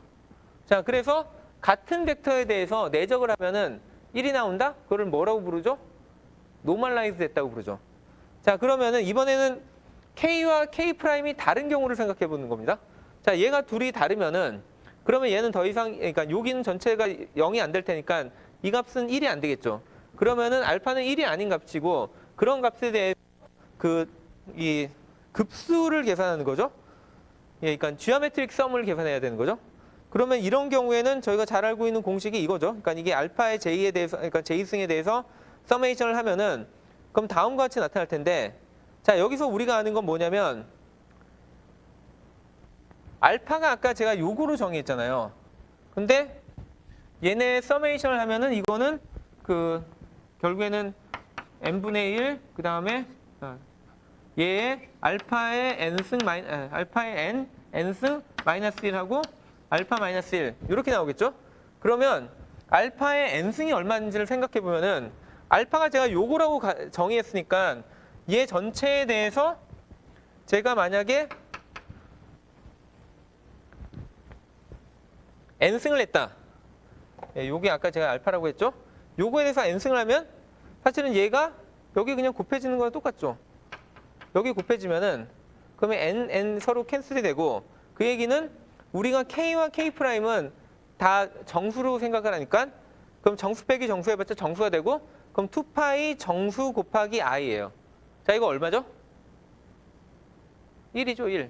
[SPEAKER 1] 자, 그래서 같은 벡터에 대해서 내적을 하면은 1이 나온다? 그걸 뭐라고 부르죠? 노멀라이즈 됐다고 부르죠. 자, 그러면은 이번에는 K와 K'이 다른 경우를 생각해 보는 겁니다. 자, 얘가 둘이 다르면은 그러면 얘는 더 이상, 그러니까 여기는 전체가 0이 안 될 테니까 이 값은 1이 안 되겠죠. 그러면은 알파는 1이 아닌 값이고, 그런 값에 대해 이 급수를 계산하는 거죠. 예, 그러니까 지오메트릭 썸을 계산해야 되는 거죠. 그러면 이런 경우에는 저희가 잘 알고 있는 공식이 이거죠. 그러니까 이게 알파의 J에 대해서, 그러니까 J승에 대해서 서메이션을 하면은 그럼 다음과 같이 나타날 텐데, 자, 여기서 우리가 아는 건 뭐냐면 알파가 아까 제가 요거로 정의했잖아요. 근데 얘네 서메이션을 하면은 이거는 결국에는 n분의 1, 그 다음에 얘의 알파의 n승 마이너스 1하고 알파 마이너스 1 이렇게 나오겠죠? 그러면 알파의 n승이 얼마인지를 생각해 보면은 알파가 제가 요거라고 정의했으니까 얘 전체에 대해서 제가 만약에 n승을 했다. 요게 아까 제가 알파라고 했죠? 요거에 대해서 n승을 하면 사실은 얘가 여기 그냥 곱해지는 거랑 똑같죠? 여기 곱해지면은 그러면 n 서로 캔슬이 되고, 그 얘기는 우리가 K와 K'은 다 정수로 생각을 하니까 그럼 정수 빼기 정수 해봤자 정수가 되고, 그럼 2파이 정수 곱하기 i예요. 자, 이거 얼마죠? 1이죠, 1.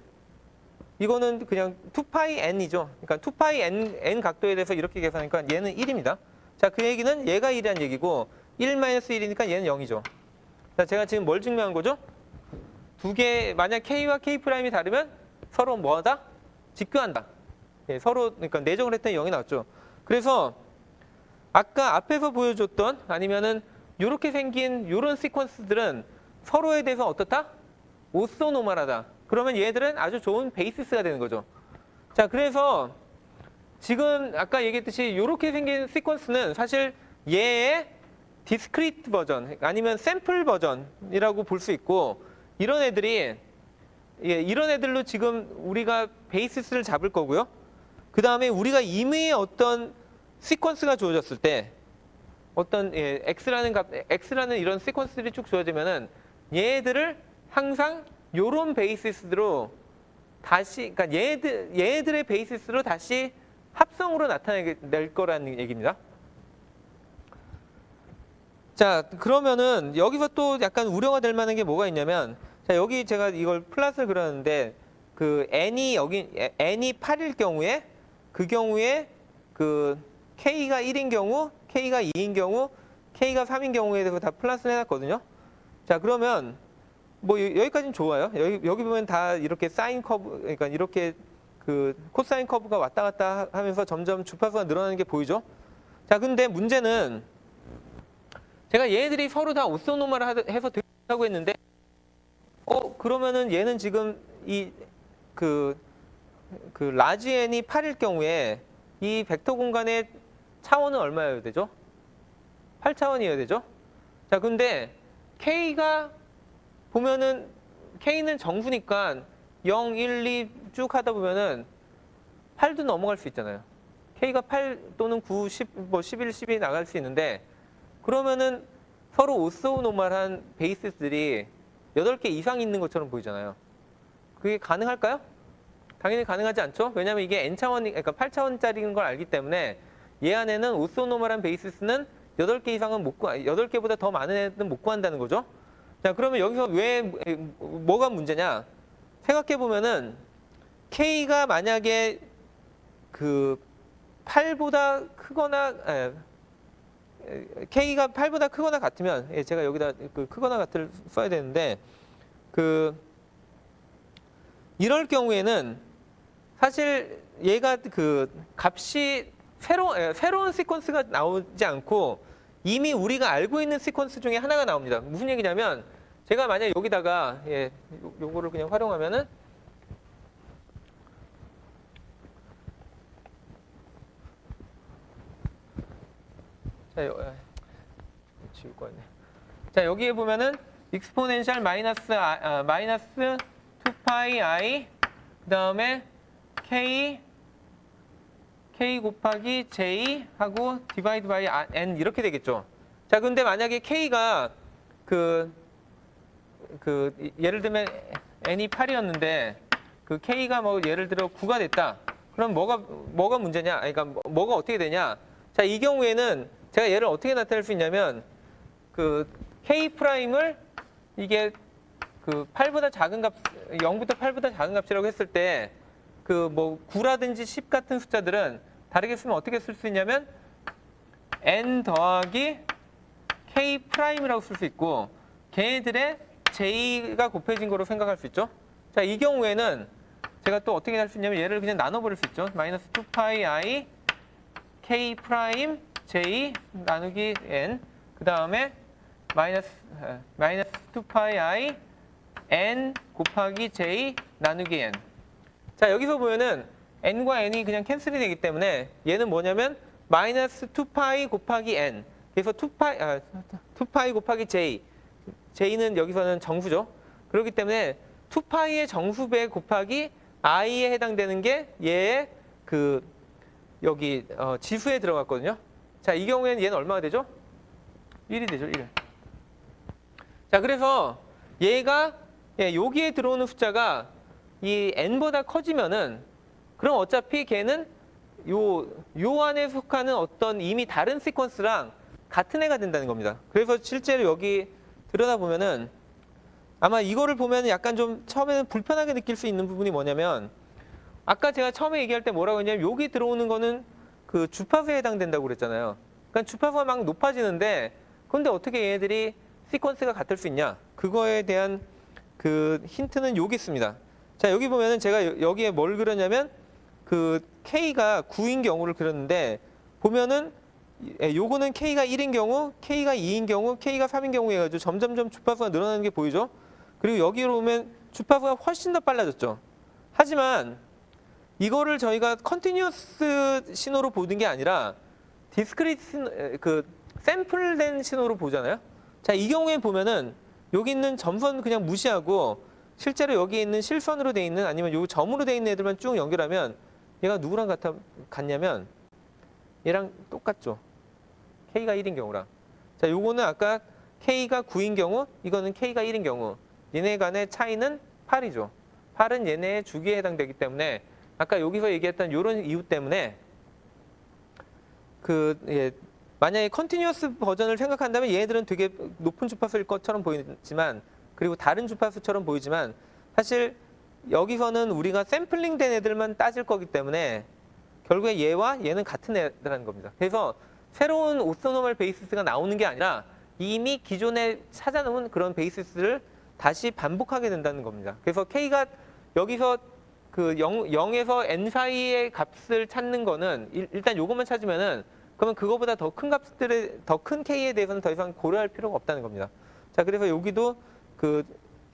[SPEAKER 1] 이거는 그냥 2파이 n이죠. 그러니까 2파이 n 각도에 대해서 이렇게 계산하니까 얘는 1입니다. 자, 그 얘기는 얘가 1이란 얘기고 1-1이니까 얘는 0이죠. 자, 제가 지금 뭘 증명한 거죠? 두 개, 만약 K와 K'이 다르면 서로 뭐하다? 직교한다. 예, 서로, 그러니까 내적을 했더니 0이 나왔죠. 그래서 아까 앞에서 보여줬던 아니면은 이렇게 생긴 이런 시퀀스들은 서로에 대해서 어떻다? 오소노멀하다. 그러면 얘들은 아주 좋은 베이시스가 되는 거죠. 자, 그래서 지금 아까 얘기했듯이 이렇게 생긴 시퀀스는 사실 얘의 디스크리트 버전 아니면 샘플 버전이라고 볼 수 있고, 이런 애들이 이런 애들로 지금 우리가 베이시스를 잡을 거고요. 그 다음에 우리가 임의의 어떤 시퀀스가 주어졌을 때 어떤 x라는 이런 시퀀스들이 쭉 주어지면은 얘들을 항상 요런 베이시스로 다시, 그러니까 얘들의 베이시스로 다시 합성으로 나타낼 거라는 얘기입니다. 자, 그러면은 여기서 또 약간 우려가 될 만한 게 뭐가 있냐면, 자, 여기 제가 이걸 플랫을 그렸는데 n이 8일 경우에 그 경우에 k가 1인 경우, k가 2인 경우, k가 3인 경우에 대해서 다 플러스를 해놨거든요. 자, 그러면 뭐 여기까지는 좋아요. 여기 보면 다 이렇게 사인 커브, 그러니까 이렇게 코사인 커브가 왔다 갔다 하면서 점점 주파수가 늘어나는 게 보이죠. 자, 근데 문제는 제가 얘네들이 서로 다 오소노멀 해서 되고 했는데, 그러면은 얘는 지금 라지 n이 8일 경우에 이 벡터 공간의 차원은 얼마여야 되죠? 8차원이어야 되죠? 자, 근데 K가 보면은 K는 정수니까 0, 1, 2 쭉 하다 보면은 8도 넘어갈 수 있잖아요. K가 8 또는 9, 10, 11, 12 나갈 수 있는데, 그러면은 서로 오소노멀한 베이시스들이 8개 이상 있는 것처럼 보이잖아요. 그게 가능할까요? 당연히 가능하지 않죠. 왜냐하면 이게 n차원, 그러니까 8차원짜리인 걸 알기 때문에 얘 안에는 오소노멀한 베이시스는 8개 이상은 못 구하, 8개보다 더 많은 애는 못 구한다는 거죠. 자, 그러면 여기서 왜 뭐가 문제냐? 생각해 보면은 K가 만약에 그 8보다 크거나 K가 8보다 크거나 같으면 제가 여기다 그 크거나 같을 써야 되는데 이럴 경우에는 사실 얘가 그 값이 새로운 시퀀스가 나오지 않고 이미 우리가 알고 있는 시퀀스 중에 하나가 나옵니다. 무슨 얘기냐면 제가 만약 여기다가 요거를 그냥 활용하면은 지울 거였네. 자, 여기에 보면은 익스포넨셜 마이너스 2파이 i 그 다음에 k 곱하기 j 하고 디바이드 바이 n 이렇게 되겠죠. 자, 근데 만약에 k가 예를 들면 n이 8이었는데 그 k가 뭐 예를 들어 9가 됐다. 그럼 뭐가 문제냐? 그러니까 뭐가 어떻게 되냐? 자, 이 경우에는 제가 얘를 어떻게 나타낼 수 있냐면 그 k 프라임을 이게 그 8보다 작은 값, 0부터 8보다 작은 값이라고 했을 때 그 뭐 9라든지 10 같은 숫자들은 다르게 쓰면 어떻게 쓸 수 있냐면 n 더하기 k 프라임이라고 쓸 수 있고 걔네들의 j가 곱해진 거로 생각할 수 있죠. 자, 이 경우에는 제가 또 어떻게 할 수 있냐면 얘를 그냥 나눠버릴 수 있죠. 마이너스 2파이 i k 프라임 j 나누기 n 그 다음에 마이너스 2파이 i n 곱하기 j 나누기 n. 자, 여기서 보면은 n과 n이 그냥 캔슬이 되기 때문에 얘는 뭐냐면 마이너스 2파이 곱하기 n. 그래서 2파이 곱하기 j. j는 여기서는 정수죠. 그렇기 때문에 2파이의 정수배 곱하기 i에 해당되는 게 얘의 여기 지수에 들어갔거든요. 자, 이 경우에는 얘는 얼마가 되죠? 1이 되죠, 1. 자, 그래서 얘가 여기에 들어오는 숫자가 이 n보다 커지면은 그럼 어차피 걔는 요 안에 속하는 어떤 이미 다른 시퀀스랑 같은 애가 된다는 겁니다. 그래서 실제로 여기 들여다보면은 아마 이거를 보면 약간 좀 처음에는 불편하게 느낄 수 있는 부분이 뭐냐면 아까 제가 처음에 얘기할 때 뭐라고 했냐면 여기 들어오는 거는 그 주파수에 해당된다고 그랬잖아요. 그러니까 주파수가 막 높아지는데 그런데 어떻게 얘네들이 시퀀스가 같을 수 있냐? 그거에 대한 그 힌트는 여기 있습니다. 자, 여기 보면은 제가 여기에 뭘 그렸냐면 그 K가 9인 경우를 그렸는데 보면은 요거는 K가 1인 경우, K가 2인 경우, K가 3인 경우 해가지고 점점점 주파수가 늘어나는 게 보이죠? 그리고 여기로 오면 주파수가 훨씬 더 빨라졌죠. 하지만 이거를 저희가 컨티뉴어스 신호로 보는 게 아니라 디스크리트 샘플된 신호로 보잖아요. 자, 이 경우에 보면은 여기 있는 점선 그냥 무시하고 실제로 여기 있는 실선으로 돼 있는 아니면 요 점으로 돼 있는 애들만 쭉 연결하면 얘가 누구랑 같냐면 얘랑 똑같죠. K가 1인 경우랑. 자, 요거는 아까 K가 9인 경우, 이거는 K가 1인 경우. 얘네 간의 차이는 8이죠. 8은 얘네의 주기에 해당되기 때문에 아까 여기서 얘기했던 요런 이유 때문에 만약에 컨티뉴어스 버전을 생각한다면 얘네들은 되게 높은 주파수일 것처럼 보이지만 그리고 다른 주파수처럼 보이지만 사실 여기서는 우리가 샘플링 된 애들만 따질 거기 때문에 결국에 얘와 얘는 같은 애라는 겁니다. 그래서 새로운 오소노멀 베이시스가 나오는 게 아니라 이미 기존에 찾아놓은 그런 베이시스를 다시 반복하게 된다는 겁니다. 그래서 K가 여기서 그 0에서 n 사이의 값을 찾는 거는 일단 요것만 찾으면은 그러면 그거보다 더 큰 값들의 더 큰 K에 대해서는 더 이상 고려할 필요가 없다는 겁니다. 자, 그래서 여기도 그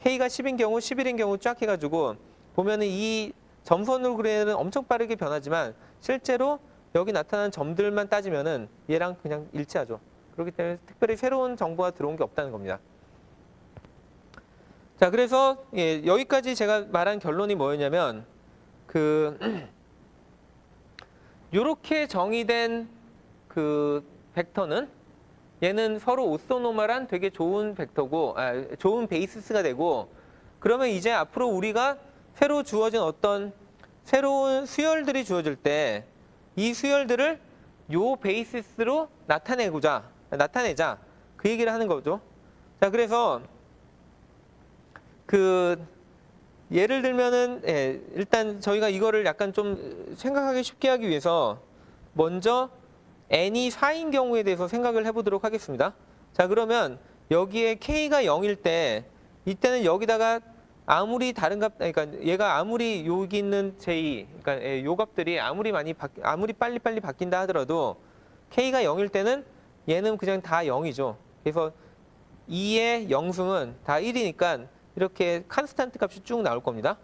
[SPEAKER 1] K가 10인 경우, 11인 경우 쫙 해가지고 보면은 이 점선으로 그리는 엄청 빠르게 변하지만 실제로 여기 나타난 점들만 따지면은 얘랑 그냥 일치하죠. 그렇기 때문에 특별히 새로운 정보가 들어온 게 없다는 겁니다. 자, 그래서 여기까지 제가 말한 결론이 뭐였냐면 요렇게 정의된 그 벡터는 얘는 서로 오소노멀한 되게 좋은 벡터고, 좋은 베이시스가 되고, 그러면 이제 앞으로 우리가 새로 주어진 어떤 새로운 수열들이 주어질 때 이 수열들을 요 베이시스로 나타내자. 그 얘기를 하는 거죠. 자, 그래서 예를 들면은 일단 저희가 이거를 약간 좀 생각하기 쉽게 하기 위해서 먼저 n이 4인 경우에 대해서 생각을 해보도록 하겠습니다. 자, 그러면 여기에 k가 0일 때 이때는 여기다가 아무리 다른 값, 그러니까 얘가 아무리 여기 있는 j, 그러니까 요 값들이 아무리 빨리 바뀐다 하더라도 k가 0일 때는 얘는 그냥 다 0이죠. 그래서 2의 영승은 다 1이니까 이렇게 컨스탄트 값이 쭉 나올 겁니다.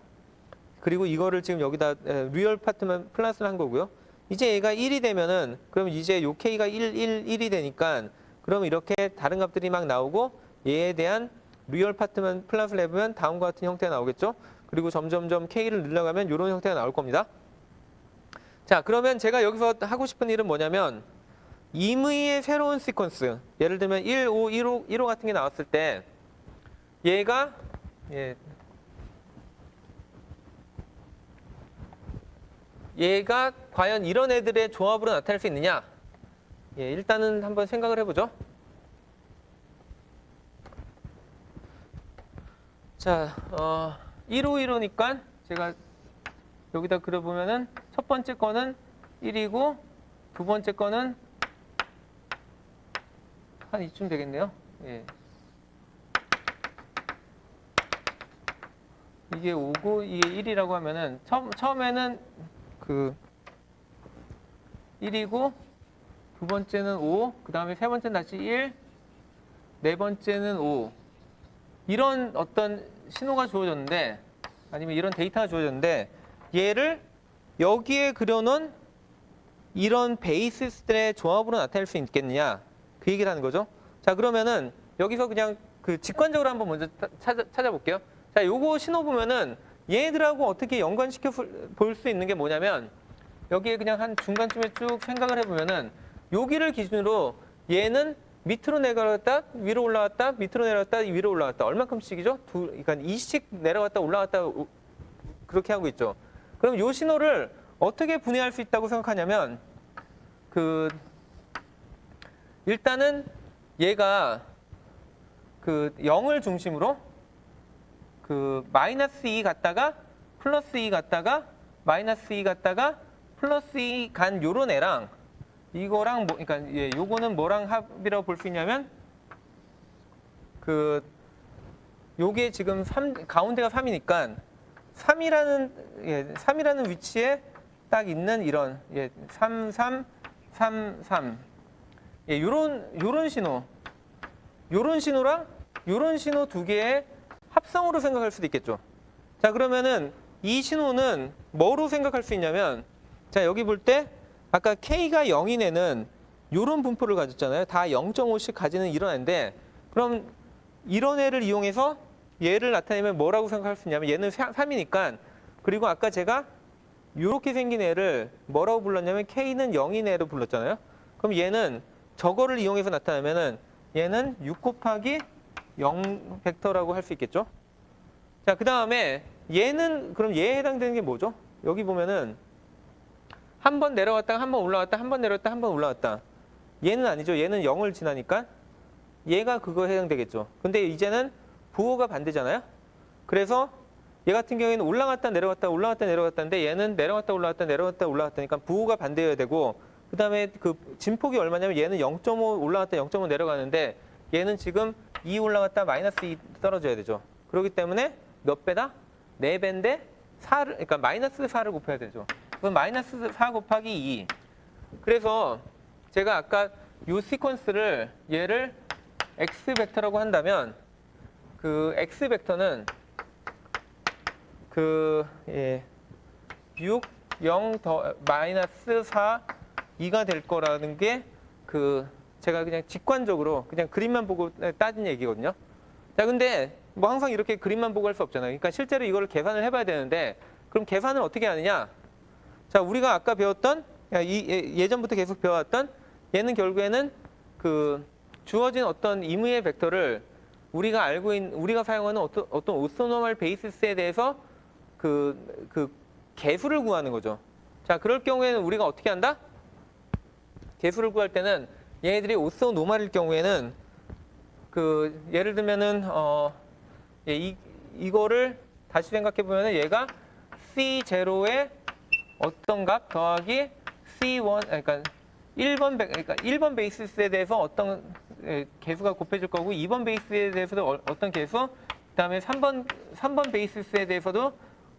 [SPEAKER 1] 그리고 이거를 지금 여기다 리얼 파트만 플러스를 한 거고요. 이제 얘가 1이 되면은 그럼 이제 요 k가 1이 되니까 그럼 이렇게 다른 값들이 막 나오고 얘에 대한 리얼 파트만 플러스를 해보면 다음과 같은 형태가 나오겠죠. 그리고 점점점 k를 늘려가면 이런 형태가 나올 겁니다. 자, 그러면 제가 여기서 하고 싶은 일은 뭐냐면 임의의 새로운 시퀀스, 예를 들면 1, 5, 1호 같은 게 나왔을 때 얘가 과연 이런 애들의 조합으로 나타날 수 있느냐? 일단은 한번 생각을 해보죠. 자, 1호 1호니까 제가 여기다 그려보면은 첫 번째 거는 1이고 두 번째 거는 한 이쯤 되겠네요. 이게 5고 이게 1이라고 하면은 처음에는 1이고 두 번째는 5, 그 다음에 세 번째는 다시 1, 네 번째는 5. 이런 어떤 신호가 주어졌는데, 아니면 이런 데이터가 주어졌는데, 얘를 여기에 그려놓은 이런 베이시스들의 조합으로 나타낼 수 있겠느냐, 그 얘기를 하는 거죠. 자, 그러면은 여기서 그냥 직관적으로 한번 먼저 찾아볼게요. 자, 요거 신호 보면은 얘네들하고 어떻게 연관시켜 볼 수 있는 게 뭐냐면, 여기에 그냥 한 중간쯤에 쭉 생각을 해보면은 여기를 기준으로 얘는 밑으로 내려갔다 위로 올라갔다 밑으로 내려갔다 위로 올라갔다 얼마큼씩이죠? 그러니까 2씩 내려갔다 올라갔다 그렇게 하고 있죠. 그럼 이 신호를 어떻게 분해할 수 있다고 생각하냐면 일단은 얘가 0을 중심으로 마이너스 2 갔다가 플러스 2 갔다가 마이너스 2 갔다가 플러스 2 간 요런 애랑 이거랑 그러니까 요거는 뭐랑 합이라고 볼 수 있냐면 요게 지금 가운데가 3이니까 3이라는 위치에 딱 있는 이런 3, 3, 3, 3 요런 신호 요런 신호랑 요런 신호 두 개의 합성으로 생각할 수도 있겠죠. 자, 그러면은 이 신호는 뭐로 생각할 수 있냐면, 자, 여기 볼 때 아까 K가 0인 애는 이런 분포를 가졌잖아요. 다 0.5씩 가지는 이런 애인데, 그럼 이런 애를 이용해서 얘를 나타내면 뭐라고 생각할 수 있냐면 얘는 3이니까, 그리고 아까 제가 이렇게 생긴 애를 뭐라고 불렀냐면 K는 0인 애로 불렀잖아요. 그럼 얘는 저거를 이용해서 나타내면은 얘는 6 곱하기 0 벡터라고 할 수 있겠죠. 자, 그 다음에 얘는 그럼 얘에 해당되는 게 뭐죠? 여기 보면은 한 번 내려갔다가 한 번 올라갔다, 한 번 내려갔다, 한 번 올라갔다. 얘는 아니죠. 얘는 0을 지나니까 얘가 그거에 해당되겠죠. 근데 이제는 부호가 반대잖아요. 그래서 얘 같은 경우에는 올라갔다 내려갔다 올라갔다 내려갔다인데 얘는 내려갔다 올라갔다 내려갔다 올라갔다니까 부호가 반대여야 되고, 그 다음에 진폭이 얼마냐면 얘는 0.5 올라갔다 0.5 내려가는데 얘는 지금 2 올라갔다 마이너스 2 떨어져야 되죠. 그렇기 때문에 몇 배다? 4배인데 4를, 그러니까 마이너스 4를 곱해야 되죠. 그럼 마이너스 4 곱하기 2. 그래서 제가 아까 이 시퀀스를 얘를 x 벡터라고 한다면 x 벡터는 6, 0, 마이너스 4, 2가 될 거라는 게 제가 그냥 직관적으로 그냥 그림만 보고 따진 얘기거든요. 자, 근데 뭐 항상 이렇게 그림만 보고 할 수 없잖아요. 그러니까 실제로 이거를 계산을 해봐야 되는데, 그럼 계산을 어떻게 하느냐? 자, 우리가 아까 배웠던 예전부터 계속 배워왔던 얘는 결국에는 주어진 어떤 임의의 벡터를 우리가 사용하는 어떤 오소노멀 베이시스에 대해서 그 개수를 구하는 거죠. 자, 그럴 경우에는 우리가 어떻게 한다? 개수를 구할 때는 얘네들이 오소노멀일 경우에는 예를 들면은 이거를 다시 생각해 보면은 얘가 C0의 어떤 값 더하기 C1 그러니까 1번 베이시스에 대해서 어떤 개수가 곱해질 거고 2번 베이스에 대해서도 어떤 개수, 그다음에 3번 베이시스에 대해서도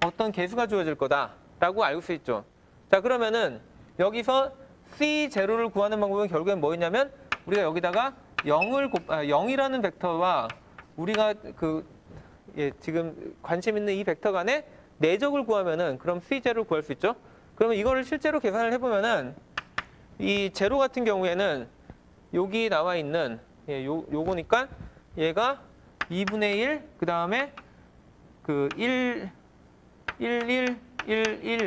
[SPEAKER 1] 어떤 개수가 주어질 거다라고 알 수 있죠. 자, 그러면은 여기서 C0를 구하는 방법은 결국엔 뭐였냐면 우리가 여기다가 0이라는 벡터와 우리가 지금 관심 있는 이 벡터 간의 내적을 구하면은 그럼 C0를 구할 수 있죠. 그러면 이거를 실제로 계산을 해보면은 이 제로 같은 경우에는 여기 나와 있는 요거니까 얘가 2분의 1, 그 다음에 1, 1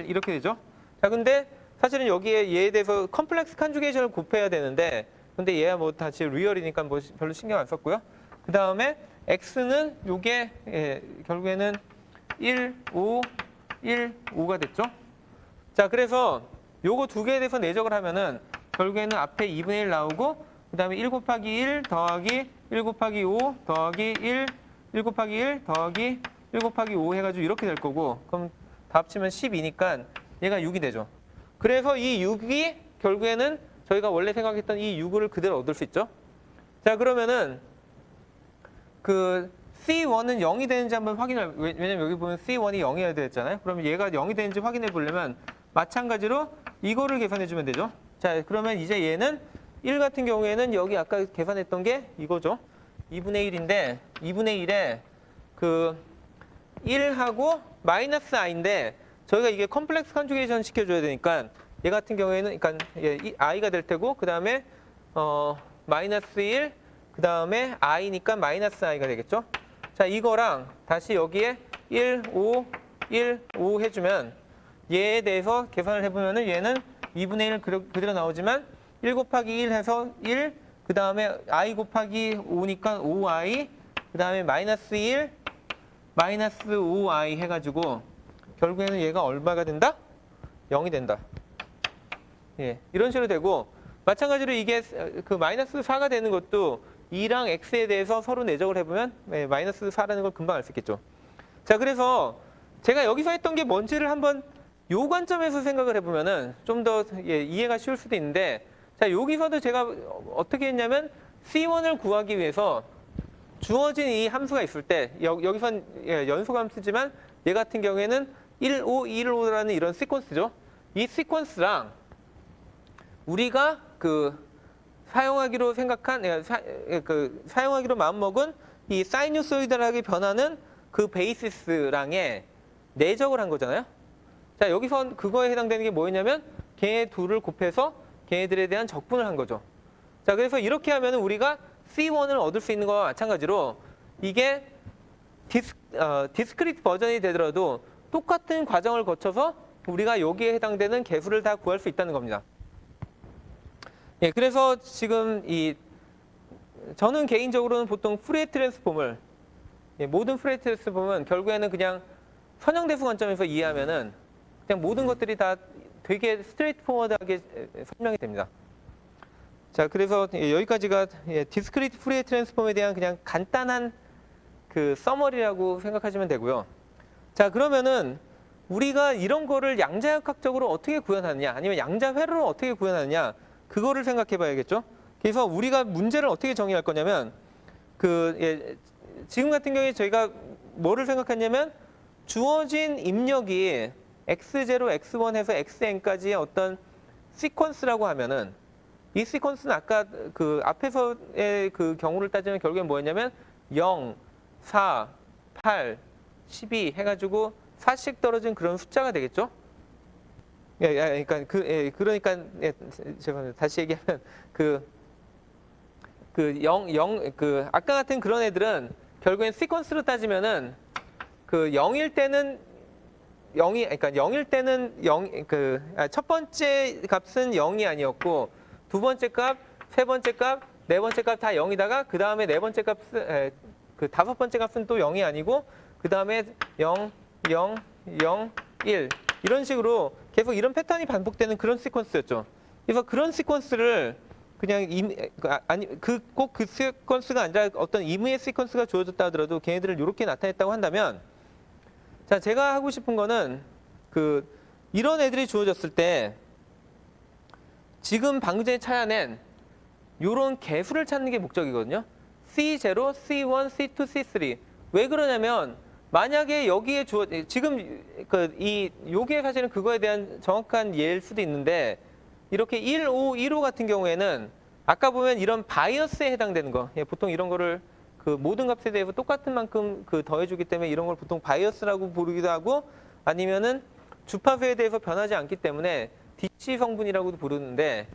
[SPEAKER 1] 이렇게 되죠. 자, 근데 사실은 여기에 얘에 대해서 컴플렉스 컨주게이션을 곱해야 되는데 근데 얘야 뭐 다시 리얼이니까 뭐 별로 신경 안 썼고요. 그 다음에 x는 요게 결국에는 1, 5, 1, 5가 됐죠. 자, 그래서 요거 두 개에 대해서 내적을 하면은 결국에는 앞에 2분의 1 나오고 그 다음에 1 곱하기 1 더하기 1 곱하기 5 더하기 1 곱하기 1 더하기 1 곱하기 5 해가지고 이렇게 될 거고 그럼 다 합치면 12니까 얘가 6이 되죠. 그래서 이 6이 결국에는 저희가 원래 생각했던 이 6을 그대로 얻을 수 있죠. 자, 그러면은 C1은 0이 되는지 한번 왜냐면 여기 보면 C1이 0이어야 되잖아요. 그러면 얘가 0이 되는지 확인해 보려면 마찬가지로 이거를 계산해 주면 되죠. 자, 그러면 이제 얘는 1 같은 경우에는 여기 아까 계산했던 게 이거죠. 2분의 1인데 2분의 1에 1하고 마이너스 i인데 저희가 이게 컴플렉스 컨주게이션 시켜줘야 되니까 얘 같은 경우에는 그러니까 i가 될 테고 그 다음에 마이너스 1, 그 다음에 i니까 마이너스 i가 되겠죠. 자, 이거랑 다시 여기에 1, 5, 1, 5 해주면 얘에 대해서 계산을 해보면은 얘는 2분의 1 그대로 나오지만 1 곱하기 1 해서 1, 그 다음에 i 곱하기 5니까 5i, 그 다음에 마이너스 1, 마이너스 5i 해가지고 결국에는 얘가 얼마가 된다? 0이 된다. 예, 이런 식으로 되고 마찬가지로 이게 마이너스 4가 되는 것도 2랑 x에 대해서 서로 내적을 해보면 마이너스 4라는 걸 금방 알 수 있겠죠. 자, 그래서 제가 여기서 했던 게 뭔지를 한번 요 관점에서 생각을 해보면은 좀 더 이해가 쉬울 수도 있는데 자, 여기서도 제가 어떻게 했냐면 C1을 구하기 위해서 주어진 이 함수가 있을 때 여기선 연속 함수지만 얘 같은 경우에는 1, 5, 1, 5라는 이런 시퀀스죠. 이 시퀀스랑 우리가 사용하기로 생각한 사용하기로 마음먹은 이 사이누소이드하게 변하는 그 베이시스랑의 내적을 한 거잖아요. 자, 여기서 그거에 해당되는 게 뭐였냐면 걔 둘을 곱해서 걔네들에 대한 적분을 한 거죠. 자, 그래서 이렇게 하면은 우리가 C1을 얻을 수 있는 거와 마찬가지로 이게 디스크리트 버전이 되더라도 똑같은 과정을 거쳐서 우리가 여기에 해당되는 개수를 다 구할 수 있다는 겁니다. 예, 그래서 지금 저는 개인적으로는 보통 푸리에 트랜스폼을 모든 푸리에 트랜스폼은 결국에는 그냥 선형대수 관점에서 이해하면은 그냥 모든 것들이 다 되게 스트레이트 포워드하게 설명이 됩니다. 자, 그래서 여기까지가 디스크리트 푸리에 트랜스폼에 대한 그냥 간단한 서머리라고 생각하시면 되고요. 자, 그러면은 우리가 이런 거를 양자역학적으로 어떻게 구현하느냐 아니면 양자회로로 어떻게 구현하느냐 그거를 생각해 봐야겠죠. 그래서 우리가 문제를 어떻게 정의할 거냐면 지금 같은 경우에 저희가 뭐를 생각했냐면 주어진 입력이 x0, x1 해서 xn까지의 어떤 시퀀스라고 하면은 이 시퀀스는 아까 앞에서의 경우를 따지면 결국엔 뭐였냐면 0, 4, 8, 12 해가지고 4씩 떨어진 그런 숫자가 되겠죠. 그러니까 죄송합니다. 다시 얘기하면 0, 아까 같은 그런 애들은 결국엔 시퀀스로 따지면은 0일 때는 0일 때는 첫 번째 값은 0이 아니었고 두 번째 값, 세 번째 값, 네 번째 값 다 0이다가 그 다음에 네 번째 값, 그 다섯 번째 값은 또 0이 아니고 그 다음에 0, 0, 0, 1 이런 식으로 계속 이런 패턴이 반복되는 그런 시퀀스였죠. 그래서 그런 시퀀스를 그냥 꼭 그 시퀀스가 아니라 어떤 임의의 시퀀스가 주어졌다 하더라도 걔네들을 이렇게 나타냈다고 한다면, 자, 제가 하고 싶은 거는 이런 애들이 주어졌을 때 지금 방금 전에 찾아낸 요런 개수를 찾는 게 목적이거든요. C0, C1, C2, C3. 왜 그러냐면 만약에 여기에 지금 요게 사실은 그거에 대한 정확한 예일 수도 있는데, 이렇게 1, 5, 1호 같은 경우에는 아까 보면 이런 바이어스에 해당되는 거, 보통 이런 거를 모든 값에 대해서 똑같은 만큼 더해주기 때문에 이런 걸 보통 바이어스라고 부르기도 하고, 아니면은 주파수에 대해서 변하지 않기 때문에 DC 성분이라고도 부르는데,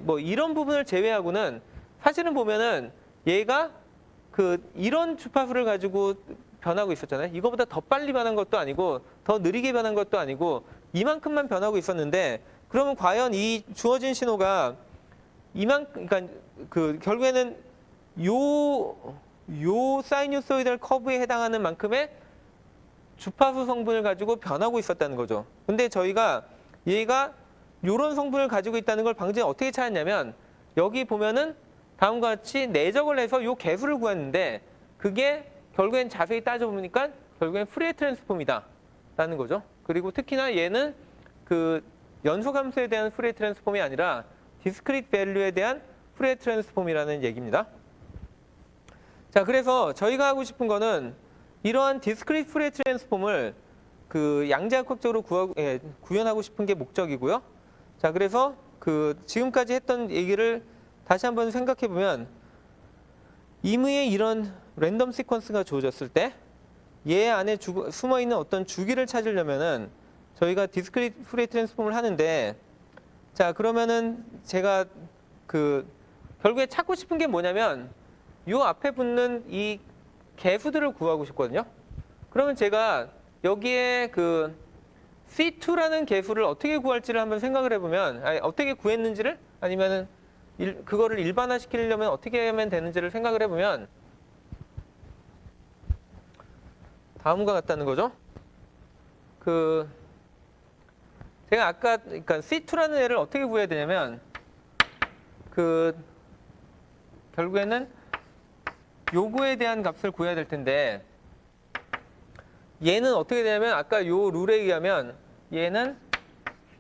[SPEAKER 1] 뭐 이런 부분을 제외하고는 사실은 보면은 얘가 이런 주파수를 가지고 변하고 있었잖아요. 이거보다 더 빨리 변한 것도 아니고 더 느리게 변한 것도 아니고 이만큼만 변하고 있었는데, 그러면 과연 이 주어진 신호가 그러니까 결국에는 요 사이누소이달 커브에 해당하는 만큼의 주파수 성분을 가지고 변하고 있었다는 거죠. 근데 저희가 얘가 요런 성분을 가지고 있다는 걸 방금 전에 어떻게 찾았냐면, 여기 보면은 다음과 같이 내적을 해서 요 개수를 구했는데, 그게 결국엔 자세히 따져보니까 결국엔 푸리에 트랜스폼이다 라는 거죠. 그리고 특히나 얘는 연소함수에 대한 푸리에 트랜스폼이 아니라 디스크리트 밸류에 대한 푸리에 트랜스폼이라는 얘기입니다. 자, 그래서 저희가 하고 싶은 거는 이러한 디스크리트 푸리에 트랜스폼을 양자역학적으로 구현하고 싶은 게 목적이고요. 자, 그래서 지금까지 했던 얘기를 다시 한번 생각해 보면, 임의의 이런 랜덤 시퀀스가 주어졌을 때 얘 안에 숨어 있는 어떤 주기를 찾으려면은 저희가 디스크리트 푸리에 트랜스폼을 하는데, 자, 그러면은 제가 결국에 찾고 싶은 게 뭐냐면 요 앞에 붙는 이 개수들을 구하고 싶거든요. 그러면 제가 여기에 C2라는 개수를 어떻게 구할지를 한번 생각을 해보면, 어떻게 구했는지를, 아니면은 그거를 일반화시키려면 어떻게 하면 되는지를 생각을 해보면 다음과 같다는 거죠. 제가 아까 그러니까 C2라는 애를 어떻게 구해야 되냐면 결국에는 요거에 대한 값을 구해야 될 텐데, 얘는 어떻게 되냐면 아까 요 룰에 의하면 얘는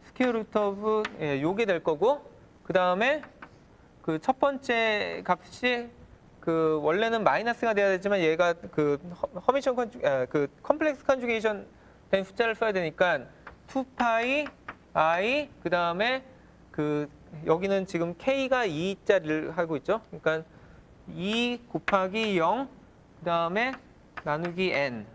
[SPEAKER 1] 스퀘어 루트 오브 요게 될 거고, 그 다음에 첫 번째 값이 원래는 마이너스가 돼야 되지만 얘가 허미션 컴플렉스 컨주게이션 된 숫자를 써야 되니까 2파이 i 그 다음에 여기는 지금 k가 2자리를 하고 있죠. 그러니까 2 곱하기 0 그 다음에 나누기 n,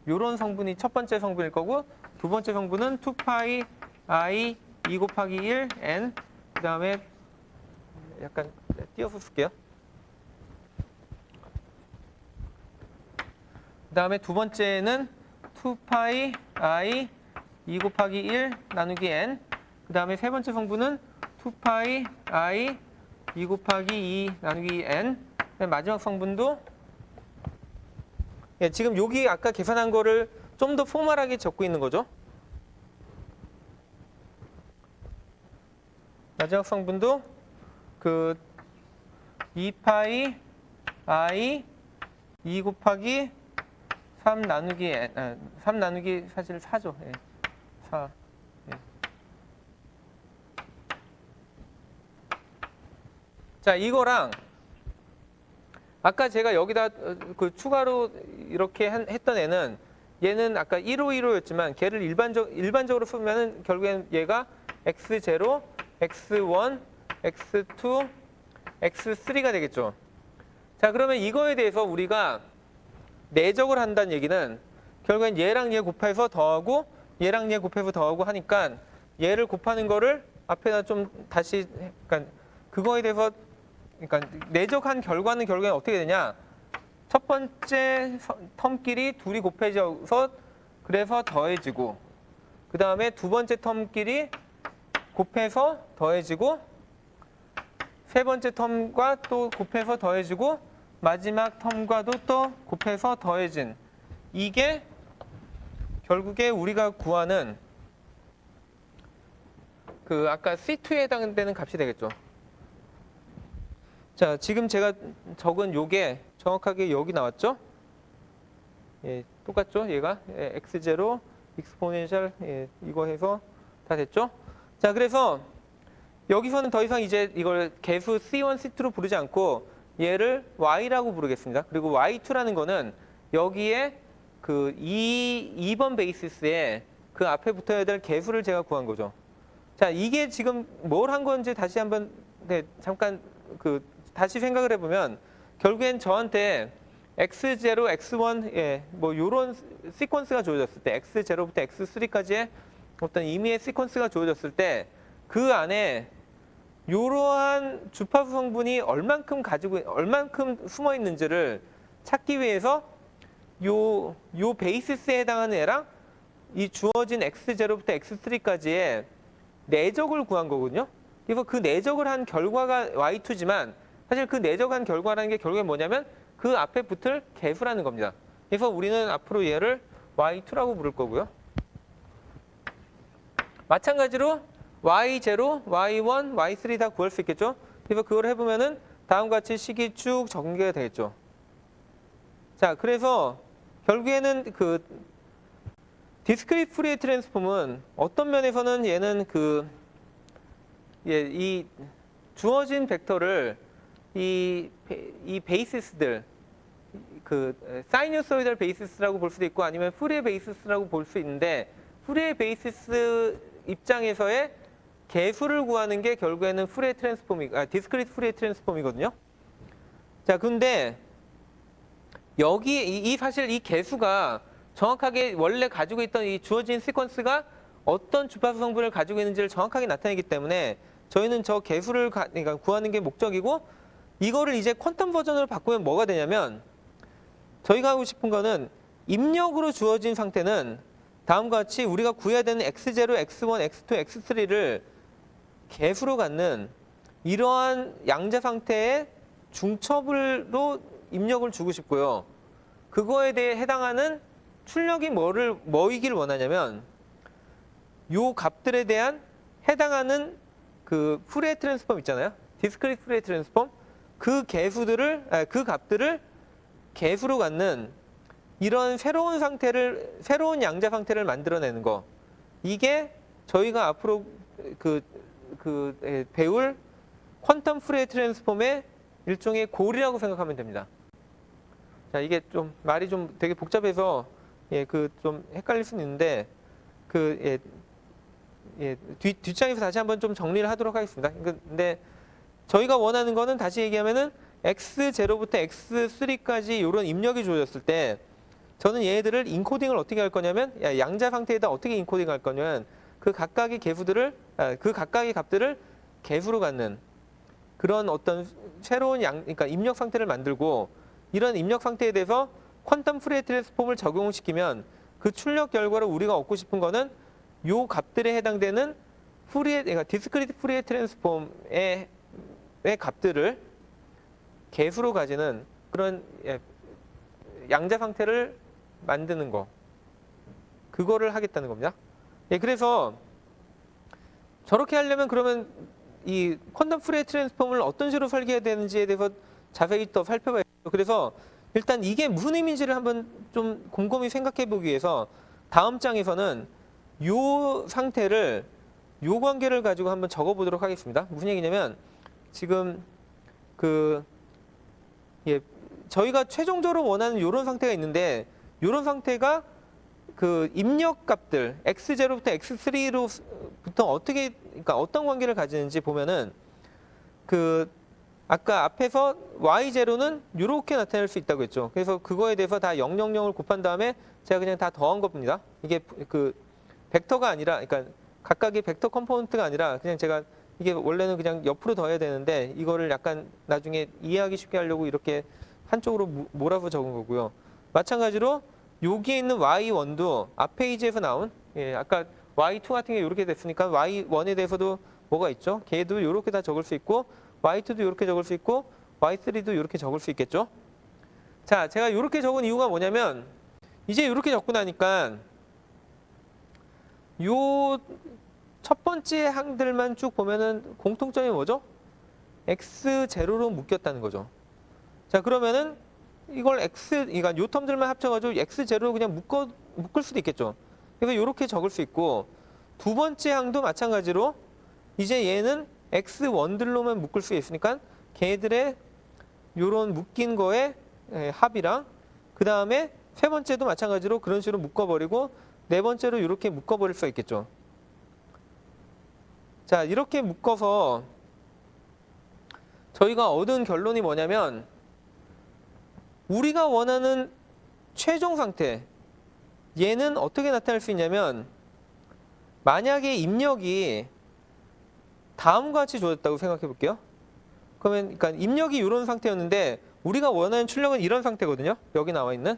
[SPEAKER 1] 요런 성분이 첫 번째 성분일 거고, 두 번째 성분은 2파이 i 2 곱하기 1 n 그 다음에 약간 띄어서 쓸게요. 그 다음에 두 번째는 2파이 i 2 곱하기 1 나누기 n, 그 다음에 세 번째 성분은 2파이 i 2 곱하기 2 나누기 n, 마지막 성분도 지금 여기 아까 계산한 거를 좀 더 포멀하게 적고 있는 거죠. 마지막 성분도 2파이 i 2 곱하기 3 나누기 n, 3 나누기 사실 4죠. 4. 자, 이거랑 아까 제가 여기다 추가로 이렇게 했던 애는, 얘는 아까 1호 1호였지만 걔를 일반적으로 쓰면은 결국엔 얘가 x0, x1, x2, x3가 되겠죠. 자, 그러면 이거에 대해서 우리가 내적을 한다는 얘기는 결국엔 얘랑 얘 곱해서 더하고 얘랑 얘 곱해서 더하고 하니까 얘를 곱하는 거를 앞에다 좀 다시, 그러니까 그거에 대해서, 그러니까 내적한 결과는 결국엔 어떻게 되냐, 첫 번째 텀끼리 둘이 곱해져서 그래서 더해지고, 그 다음에 두 번째 텀끼리 곱해서 더해지고, 세 번째 텀과 또 곱해서 더해지고 마지막 텀과도 또 곱해서 더해진 이게 결국에 우리가 구하는 그 아까 C2에 해당되는 값이 되겠죠. 자, 지금 제가 적은 요게 정확하게 여기 나왔죠? 예, 똑같죠? 얘가 x0 익스포넨셜 이거 해서 다 됐죠? 자, 그래서 여기서는 더 이상 이제 이걸 개수 C1, C2로 부르지 않고 얘를 y라고 부르겠습니다. 그리고 y2라는 거는 여기에 그 2번 베이시스에 그 앞에 붙어야 될 개수를 제가 구한 거죠. 자, 이게 지금 뭘 한 건지 다시 한번 잠깐 다시 생각을 해보면 결국엔 저한테 x0, x1 뭐 요런 시퀀스가 주어졌을 때 x0부터 x3까지의 어떤 임의의 시퀀스가 주어졌을 때 그 안에 이러한 주파수 성분이 얼만큼 숨어 있는지를 찾기 위해서 요 베이시스에 해당하는 애랑 이 주어진 x0부터 x3까지의 내적을 구한 거거든요. 그래서 그 내적을 한 결과가 y2지만 사실 그 내적한 결과라는 게 결국에 뭐냐면 그 앞에 붙을 개수라는 겁니다. 그래서 우리는 앞으로 얘를 y2라고 부를 거고요. 마찬가지로 y0, y1, y3 다 구할 수 있겠죠. 그래서 그걸 해보면은 다음과 같이 식이 쭉 전개가 되겠죠. 자, 그래서 결국에는 그 디스크리트 푸리에 트랜스폼은 어떤 면에서는 얘는 이 주어진 벡터를 이 베이시스들 사이누소이달 베이시스라고 볼 수도 있고 아니면 푸리에 베이시스라고 볼 수 있는데 푸리에 베이시스 입장에서의 개수를 구하는 게 결국에는 디스크리트 푸리에 트랜스폼이거든요. 자, 근데 여기 사실 이 개수가 정확하게 원래 가지고 있던 이 주어진 시퀀스가 어떤 주파수 성분을 가지고 있는지를 정확하게 나타내기 때문에 저희는 저 개수를 그러니까 구하는 게 목적이고 이거를 이제 퀀텀 버전으로 바꾸면 뭐가 되냐면 저희가 하고 싶은 거는 입력으로 주어진 상태는 다음과 같이 우리가 구해야 되는 x0, x1, x2, x3를 개수로 갖는 이러한 양자 상태의 중첩으로 입력을 주고 싶고요. 그거에 대해 해당하는 출력이 뭐이길 원하냐면 요 값들에 대한 해당하는 그 푸리에 트랜스폼 있잖아요. 디스크리트 푸리에 트랜스폼 그 값들을 개수로 갖는 이런 새로운 양자 상태를 만들어내는 거. 이게 저희가 앞으로 배울 퀀텀 푸리에 트랜스폼의 일종의 골이라고 생각하면 됩니다. 자, 이게 좀 말이 좀 되게 복잡해서 좀 헷갈릴 수는 있는데 뒷장에서 다시 한번 좀 정리를 하도록 하겠습니다. 근데 저희가 원하는 거는 다시 얘기하면은 x0부터 x3까지 이런 입력이 주어졌을 때 저는 얘네들을 인코딩을 어떻게 할 거냐면 양자 상태에다 어떻게 인코딩 할 거냐면 그 각각의 값들을 개수로 갖는 그런 어떤 새로운 그러니까 입력 상태를 만들고 이런 입력 상태에 대해서 퀀텀 푸리에 트랜스폼을 적용시키면 그 출력 결과로 우리가 얻고 싶은 거는 요 값들에 해당되는 그러니까 디스크리트 푸리에 트랜스폼의 값들을 개수로 가지는 그런 양자 상태를 만드는 거. 그거를 하겠다는 겁니다. 그래서 저렇게 하려면 그러면 이 퀀텀 푸리에 트랜스폼을 어떤 식으로 설계해야 되는지에 대해서 자세히 더 살펴봐야죠. 그래서 일단 이게 무슨 의미인지를 한번 좀 곰곰이 생각해 보기 위해서 다음 장에서는 요 상태를 요 관계를 가지고 한번 적어 보도록 하겠습니다. 무슨 얘기냐면 지금 저희가 최종적으로 원하는 요런 상태가 있는데 요런 상태가 그 입력 값들 x0부터 x3로부터 그러니까 어떤 관계를 가지는지 보면은 아까 앞에서 y0는 이렇게 나타낼 수 있다고 했죠. 그래서 그거에 대해서 다 000을 곱한 다음에 제가 그냥 다 더한 겁니다. 이게 벡터가 아니라, 그러니까 각각의 벡터 컴포넌트가 아니라 그냥 제가 이게 원래는 그냥 옆으로 더해야 되는데 이거를 약간 나중에 이해하기 쉽게 하려고 이렇게 한쪽으로 몰아서 적은 거고요. 마찬가지로 여기에 있는 y1도 앞 페이지에서 나온 아까 y2 같은 게 이렇게 됐으니까 y1에 대해서도 뭐가 있죠? 걔도 이렇게 다 적을 수 있고 y2도 이렇게 적을 수 있고 y3도 이렇게 적을 수 있겠죠. 자, 제가 이렇게 적은 이유가 뭐냐면 이제 이렇게 적고 나니까 요 첫 번째 항들만 쭉 보면은 공통점이 뭐죠? x0로 묶였다는 거죠. 자, 그러면은 이걸 그러니까 요 텀들만 합쳐가지고 x0로 그냥 묶을 수도 있겠죠. 그래서 이렇게 적을 수 있고 두 번째 항도 마찬가지로 이제 얘는 x1들로만 묶을 수 있으니까 걔들의 요런 묶인 거의 합이랑 그 다음에 세 번째도 마찬가지로 그런 식으로 묶어버리고 네 번째로 이렇게 묶어버릴 수 있겠죠. 자, 이렇게 묶어서 저희가 얻은 결론이 뭐냐면 우리가 원하는 최종 상태 얘는 어떻게 나타날 수 있냐면 만약에 입력이 다음과 같이 주어졌다고 생각해 볼게요. 그러면 그러니까 입력이 이런 상태였는데 우리가 원하는 출력은 이런 상태거든요. 여기 나와 있는.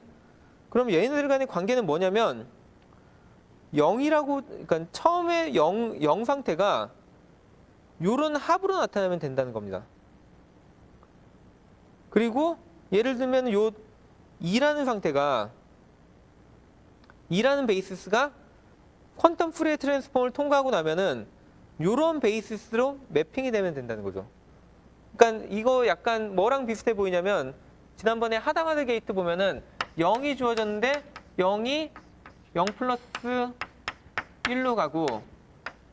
[SPEAKER 1] 그럼 얘네들 간의 관계는 뭐냐면 0이라고 그러니까 처음에 0 상태가 이런 합으로 나타나면 된다는 겁니다. 그리고 예를 들면 요 2라는 상태가 2라는 베이시스가 퀀텀 푸리에 트랜스폼을 통과하고 나면은 요런 베이시스로 매핑이 되면 된다는 거죠. 그러니까 이거 약간 뭐랑 비슷해 보이냐면 지난번에 하다마드 게이트 보면은 0이 주어졌는데 0이 0 플러스 1로 가고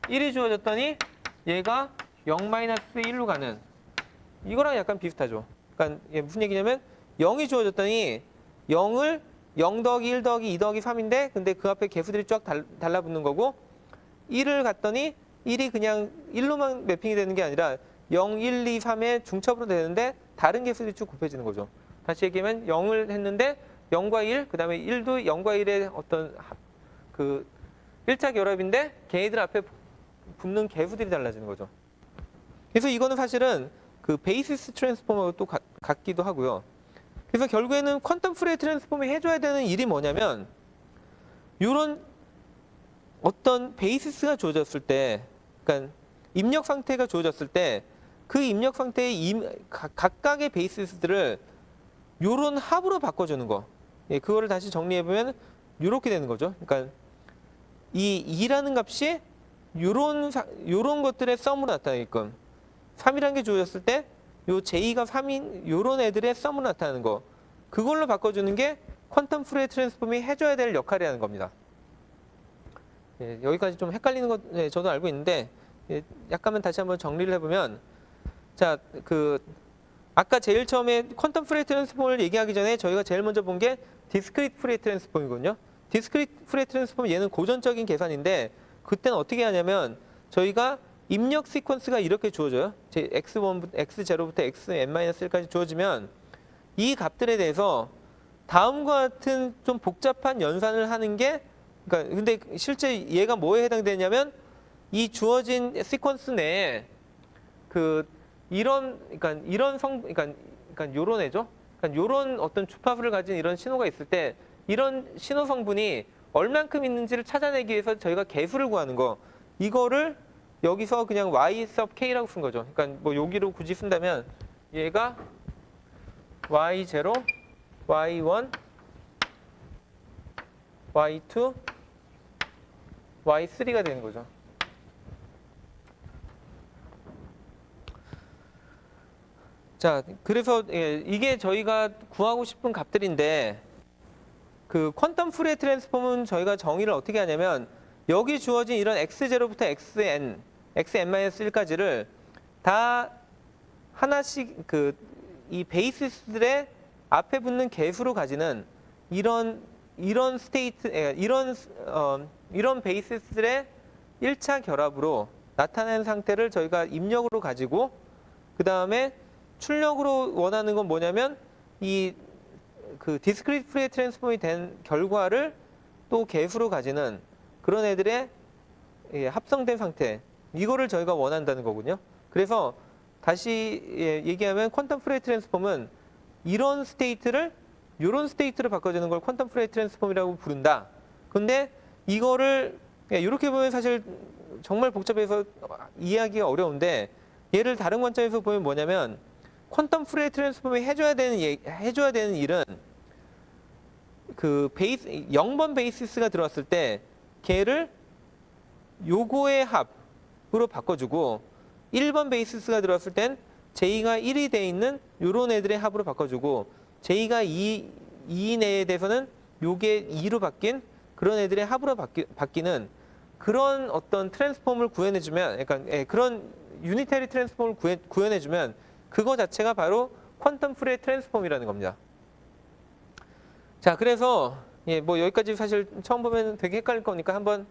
[SPEAKER 1] 1이 주어졌더니 얘가 0 마이너스 1로 가는 이거랑 약간 비슷하죠. 그러니까 무슨 얘기냐면 0이 주어졌더니 0을 0 더하기 1 더하기 2 더하기 3인데 근데 그 앞에 개수들이 쫙 달라붙는 거고 1을 갔더니 1이 그냥 1로만 매핑이 되는 게 아니라 0, 1, 2, 3의 중첩으로 되는데 다른 개수들이 쭉 곱해지는 거죠. 다시 얘기하면 0을 했는데 0과 1, 그 다음에 1도 0과 1의 어떤 그 1차 결합인데 걔네들 앞에 붙는 개수들이 달라지는 거죠. 그래서 이거는 사실은 그 베이시스 트랜스폼하고 또 같기도 하고요. 그래서 결국에는 퀀텀 푸리에 트랜스폼이 해줘야 되는 일이 뭐냐면 이런 어떤 베이시스가 주어졌을 때, 그러니까 입력 상태가 주어졌을 때 그 입력 상태의 각각의 베이시스들을 이런 합으로 바꿔주는 거. 예, 그거를 다시 정리해보면 이렇게 되는 거죠. 그러니까 이 2라는 값이 요런 것들의 썸으로 나타나게끔 3이라는 게 주어졌을 때 요 J가 3인 요런 애들의 썸으로 나타나는 거. 그걸로 바꿔주는 게 퀀텀 푸리에 트랜스폼이 해줘야 될 역할이라는 겁니다. 예, 여기까지 좀 헷갈리는 거 예, 저도 알고 있는데 예, 약간만 다시 한번 정리를 해보면 자, 아까 제일 처음에 퀀텀 푸리에 트랜스폼을 얘기하기 전에 저희가 제일 먼저 본 게 디스크리트 푸리에 트랜스폼이거든요. 디스크리트 푸리에 트랜스폼 얘는 고전적인 계산인데 그때는 어떻게 하냐면 저희가 입력 시퀀스가 이렇게 주어져요. x0부터 xn-1까지 주어지면 이 값들에 대해서 다음과 같은 좀 복잡한 연산을 하는 게 그러니까 근데 실제 얘가 뭐에 해당되냐면 이 주어진 시퀀스 내에 그러니까 요런 애죠. 그러니까 요런 어떤 주파수를 가진 이런 신호가 있을 때 이런 신호 성분이 얼만큼 있는지를 찾아내기 위해서 저희가 개수를 구하는 거. 이거를 여기서 그냥 y sub k라고 쓴 거죠. 그러니까 뭐 여기로 굳이 쓴다면 얘가 y0, y1, y2, y3가 되는 거죠. 자, 그래서 예, 이게 저희가 구하고 싶은 값들인데 그 퀀텀 푸리에 트랜스폼은 저희가 정의를 어떻게 하냐면 여기 주어진 이런 x0부터 xn-1까지를 다 하나씩 이 베이시스들의 앞에 붙는 개수로 가지는 이런 스테이트 이런 베이시스들의 1차 결합으로 나타낸 상태를 저희가 입력으로 가지고 그 다음에 출력으로 원하는 건 뭐냐면 디스크리트 푸리에 트랜스폼이 된 결과를 또 개수로 가지는 그런 애들의 합성된 상태 이거를 저희가 원한다는 거군요. 그래서 다시 얘기하면 퀀텀 푸리에 트랜스폼은 이런 스테이트를 바꿔주는 걸 퀀텀 푸리에 트랜스폼이라고 부른다. 근데 이거를 이렇게 보면 사실 정말 복잡해서 이해하기가 어려운데 얘를 다른 관점에서 보면 뭐냐면 퀀텀 푸리에 트랜스폼이 해줘야 되는 일은 그 베이스 0번 베이시스가 들어왔을 때 걔를 요거의 합으로 바꿔주고 1번 베이시스가 들어왔을 땐 J가 1이 돼 있는 요런 애들의 합으로 바꿔주고 J가 2인 애에 대해서는 요게 2로 바뀐 그런 애들의 합으로 바뀌는 그런 어떤 트랜스폼을 구현해주면, 그러니까 그런 유니테리 트랜스폼을 구현해주면 그거 자체가 바로 퀀텀 푸리에 트랜스폼이라는 겁니다. 자, 그래서 뭐 여기까지 사실 처음 보면 되게 헷갈릴 거니까 한번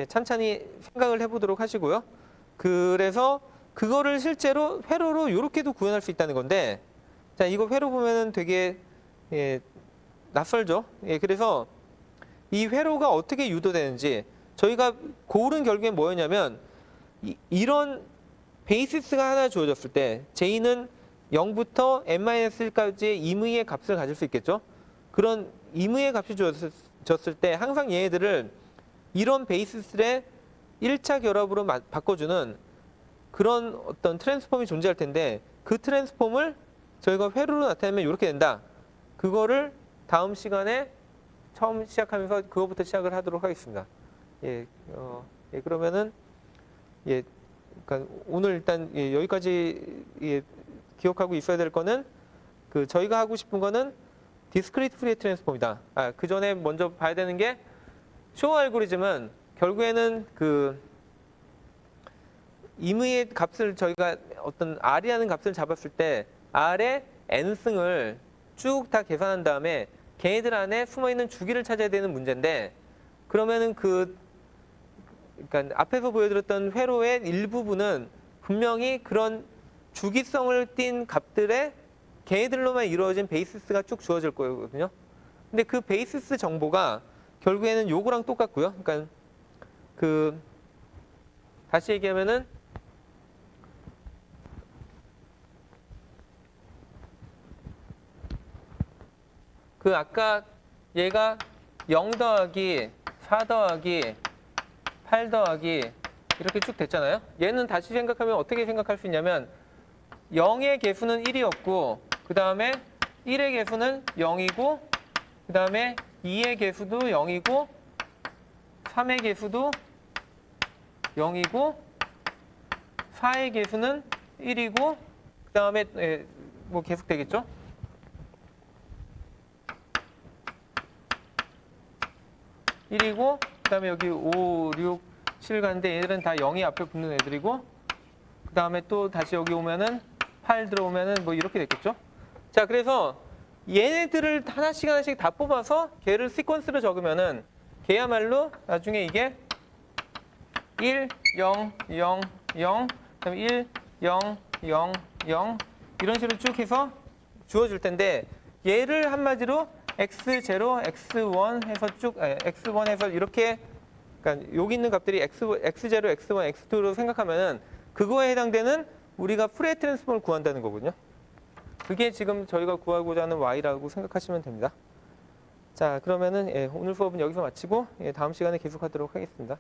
[SPEAKER 1] 찬찬히 생각을 해보도록 하시고요. 그래서 그거를 실제로 회로로 이렇게도 구현할 수 있다는 건데, 자, 이거 회로 보면은 되게 낯설죠. 그래서 이 회로가 어떻게 유도되는지 저희가 고른 결국엔 뭐였냐면 이런 베이시스가 하나 주어졌을 때 J는 0부터 n-1까지의 임의의 값을 가질 수 있겠죠. 그런 임의의 값이 주어졌을 때 항상 얘네들을 이런 베이시스의 1차 결합으로 바꿔주는 그런 어떤 트랜스폼이 존재할 텐데 그 트랜스폼을 저희가 회로로 나타내면 이렇게 된다. 그거를 다음 시간에 처음 시작하면서 그거부터 시작을 하도록 하겠습니다. 그러면은 그러니까 오늘 일단 여기까지 기억하고 있어야 될 거는 그 저희가 하고 싶은 거는 디스크리트 푸리에 트랜스폼이다. 그 전에 먼저 봐야 되는 게 쇼어 알고리즘은 결국에는 그 임의의 값을 저희가 어떤 R이라는 값을 잡았을 때 R의 n승을 쭉 다 계산한 다음에 걔네들 안에 숨어있는 주기를 찾아야 되는 문제인데 그러면은 그러니까 앞에서 보여드렸던 회로의 일부분은 분명히 그런 주기성을 띈 값들의 걔네들로만 이루어진 베이시스가 쭉 주어질 거거든요. 근데 그 베이시스 정보가 결국에는 요거랑 똑같고요. 그러니까 다시 얘기하면은 아까 얘가 0 더하기 4 더하기 8 더하기 이렇게 쭉 됐잖아요. 얘는 다시 생각하면 어떻게 생각할 수 있냐면 0의 개수는 1이었고 그 다음에 1의 개수는 0이고 그 다음에 2의 개수도 0이고 3의 개수도 0이고 4의 개수는 1이고 그 다음에 뭐 계속 되겠죠? (1이고) 그 다음에 여기 5, 6, 7 가는데 얘들은 다 0이 앞에 붙는 애들이고 그 다음에 또 다시 여기 오면은 8 들어오면은 뭐 이렇게 됐겠죠? 자, 그래서 얘네들을 하나씩 다 뽑아서 걔를 시퀀스로 적으면은 걔야말로 나중에 이게 1, 0, 0, 0, 그다음에 1, 0, 0, 0 이런 식으로 쭉 해서 주어줄 텐데 얘를 한마디로 x0, x1 해서 쭉 x1 해서 이렇게 그러니까 여기 있는 값들이 x0, x1, x2로 생각하면은 그거에 해당되는 우리가 푸리에 트랜스폼을 구한다는 거거든요. 그게 지금 저희가 구하고자 하는 y라고 생각하시면 됩니다. 자, 그러면은 오늘 수업은 여기서 마치고 다음 시간에 계속하도록 하겠습니다.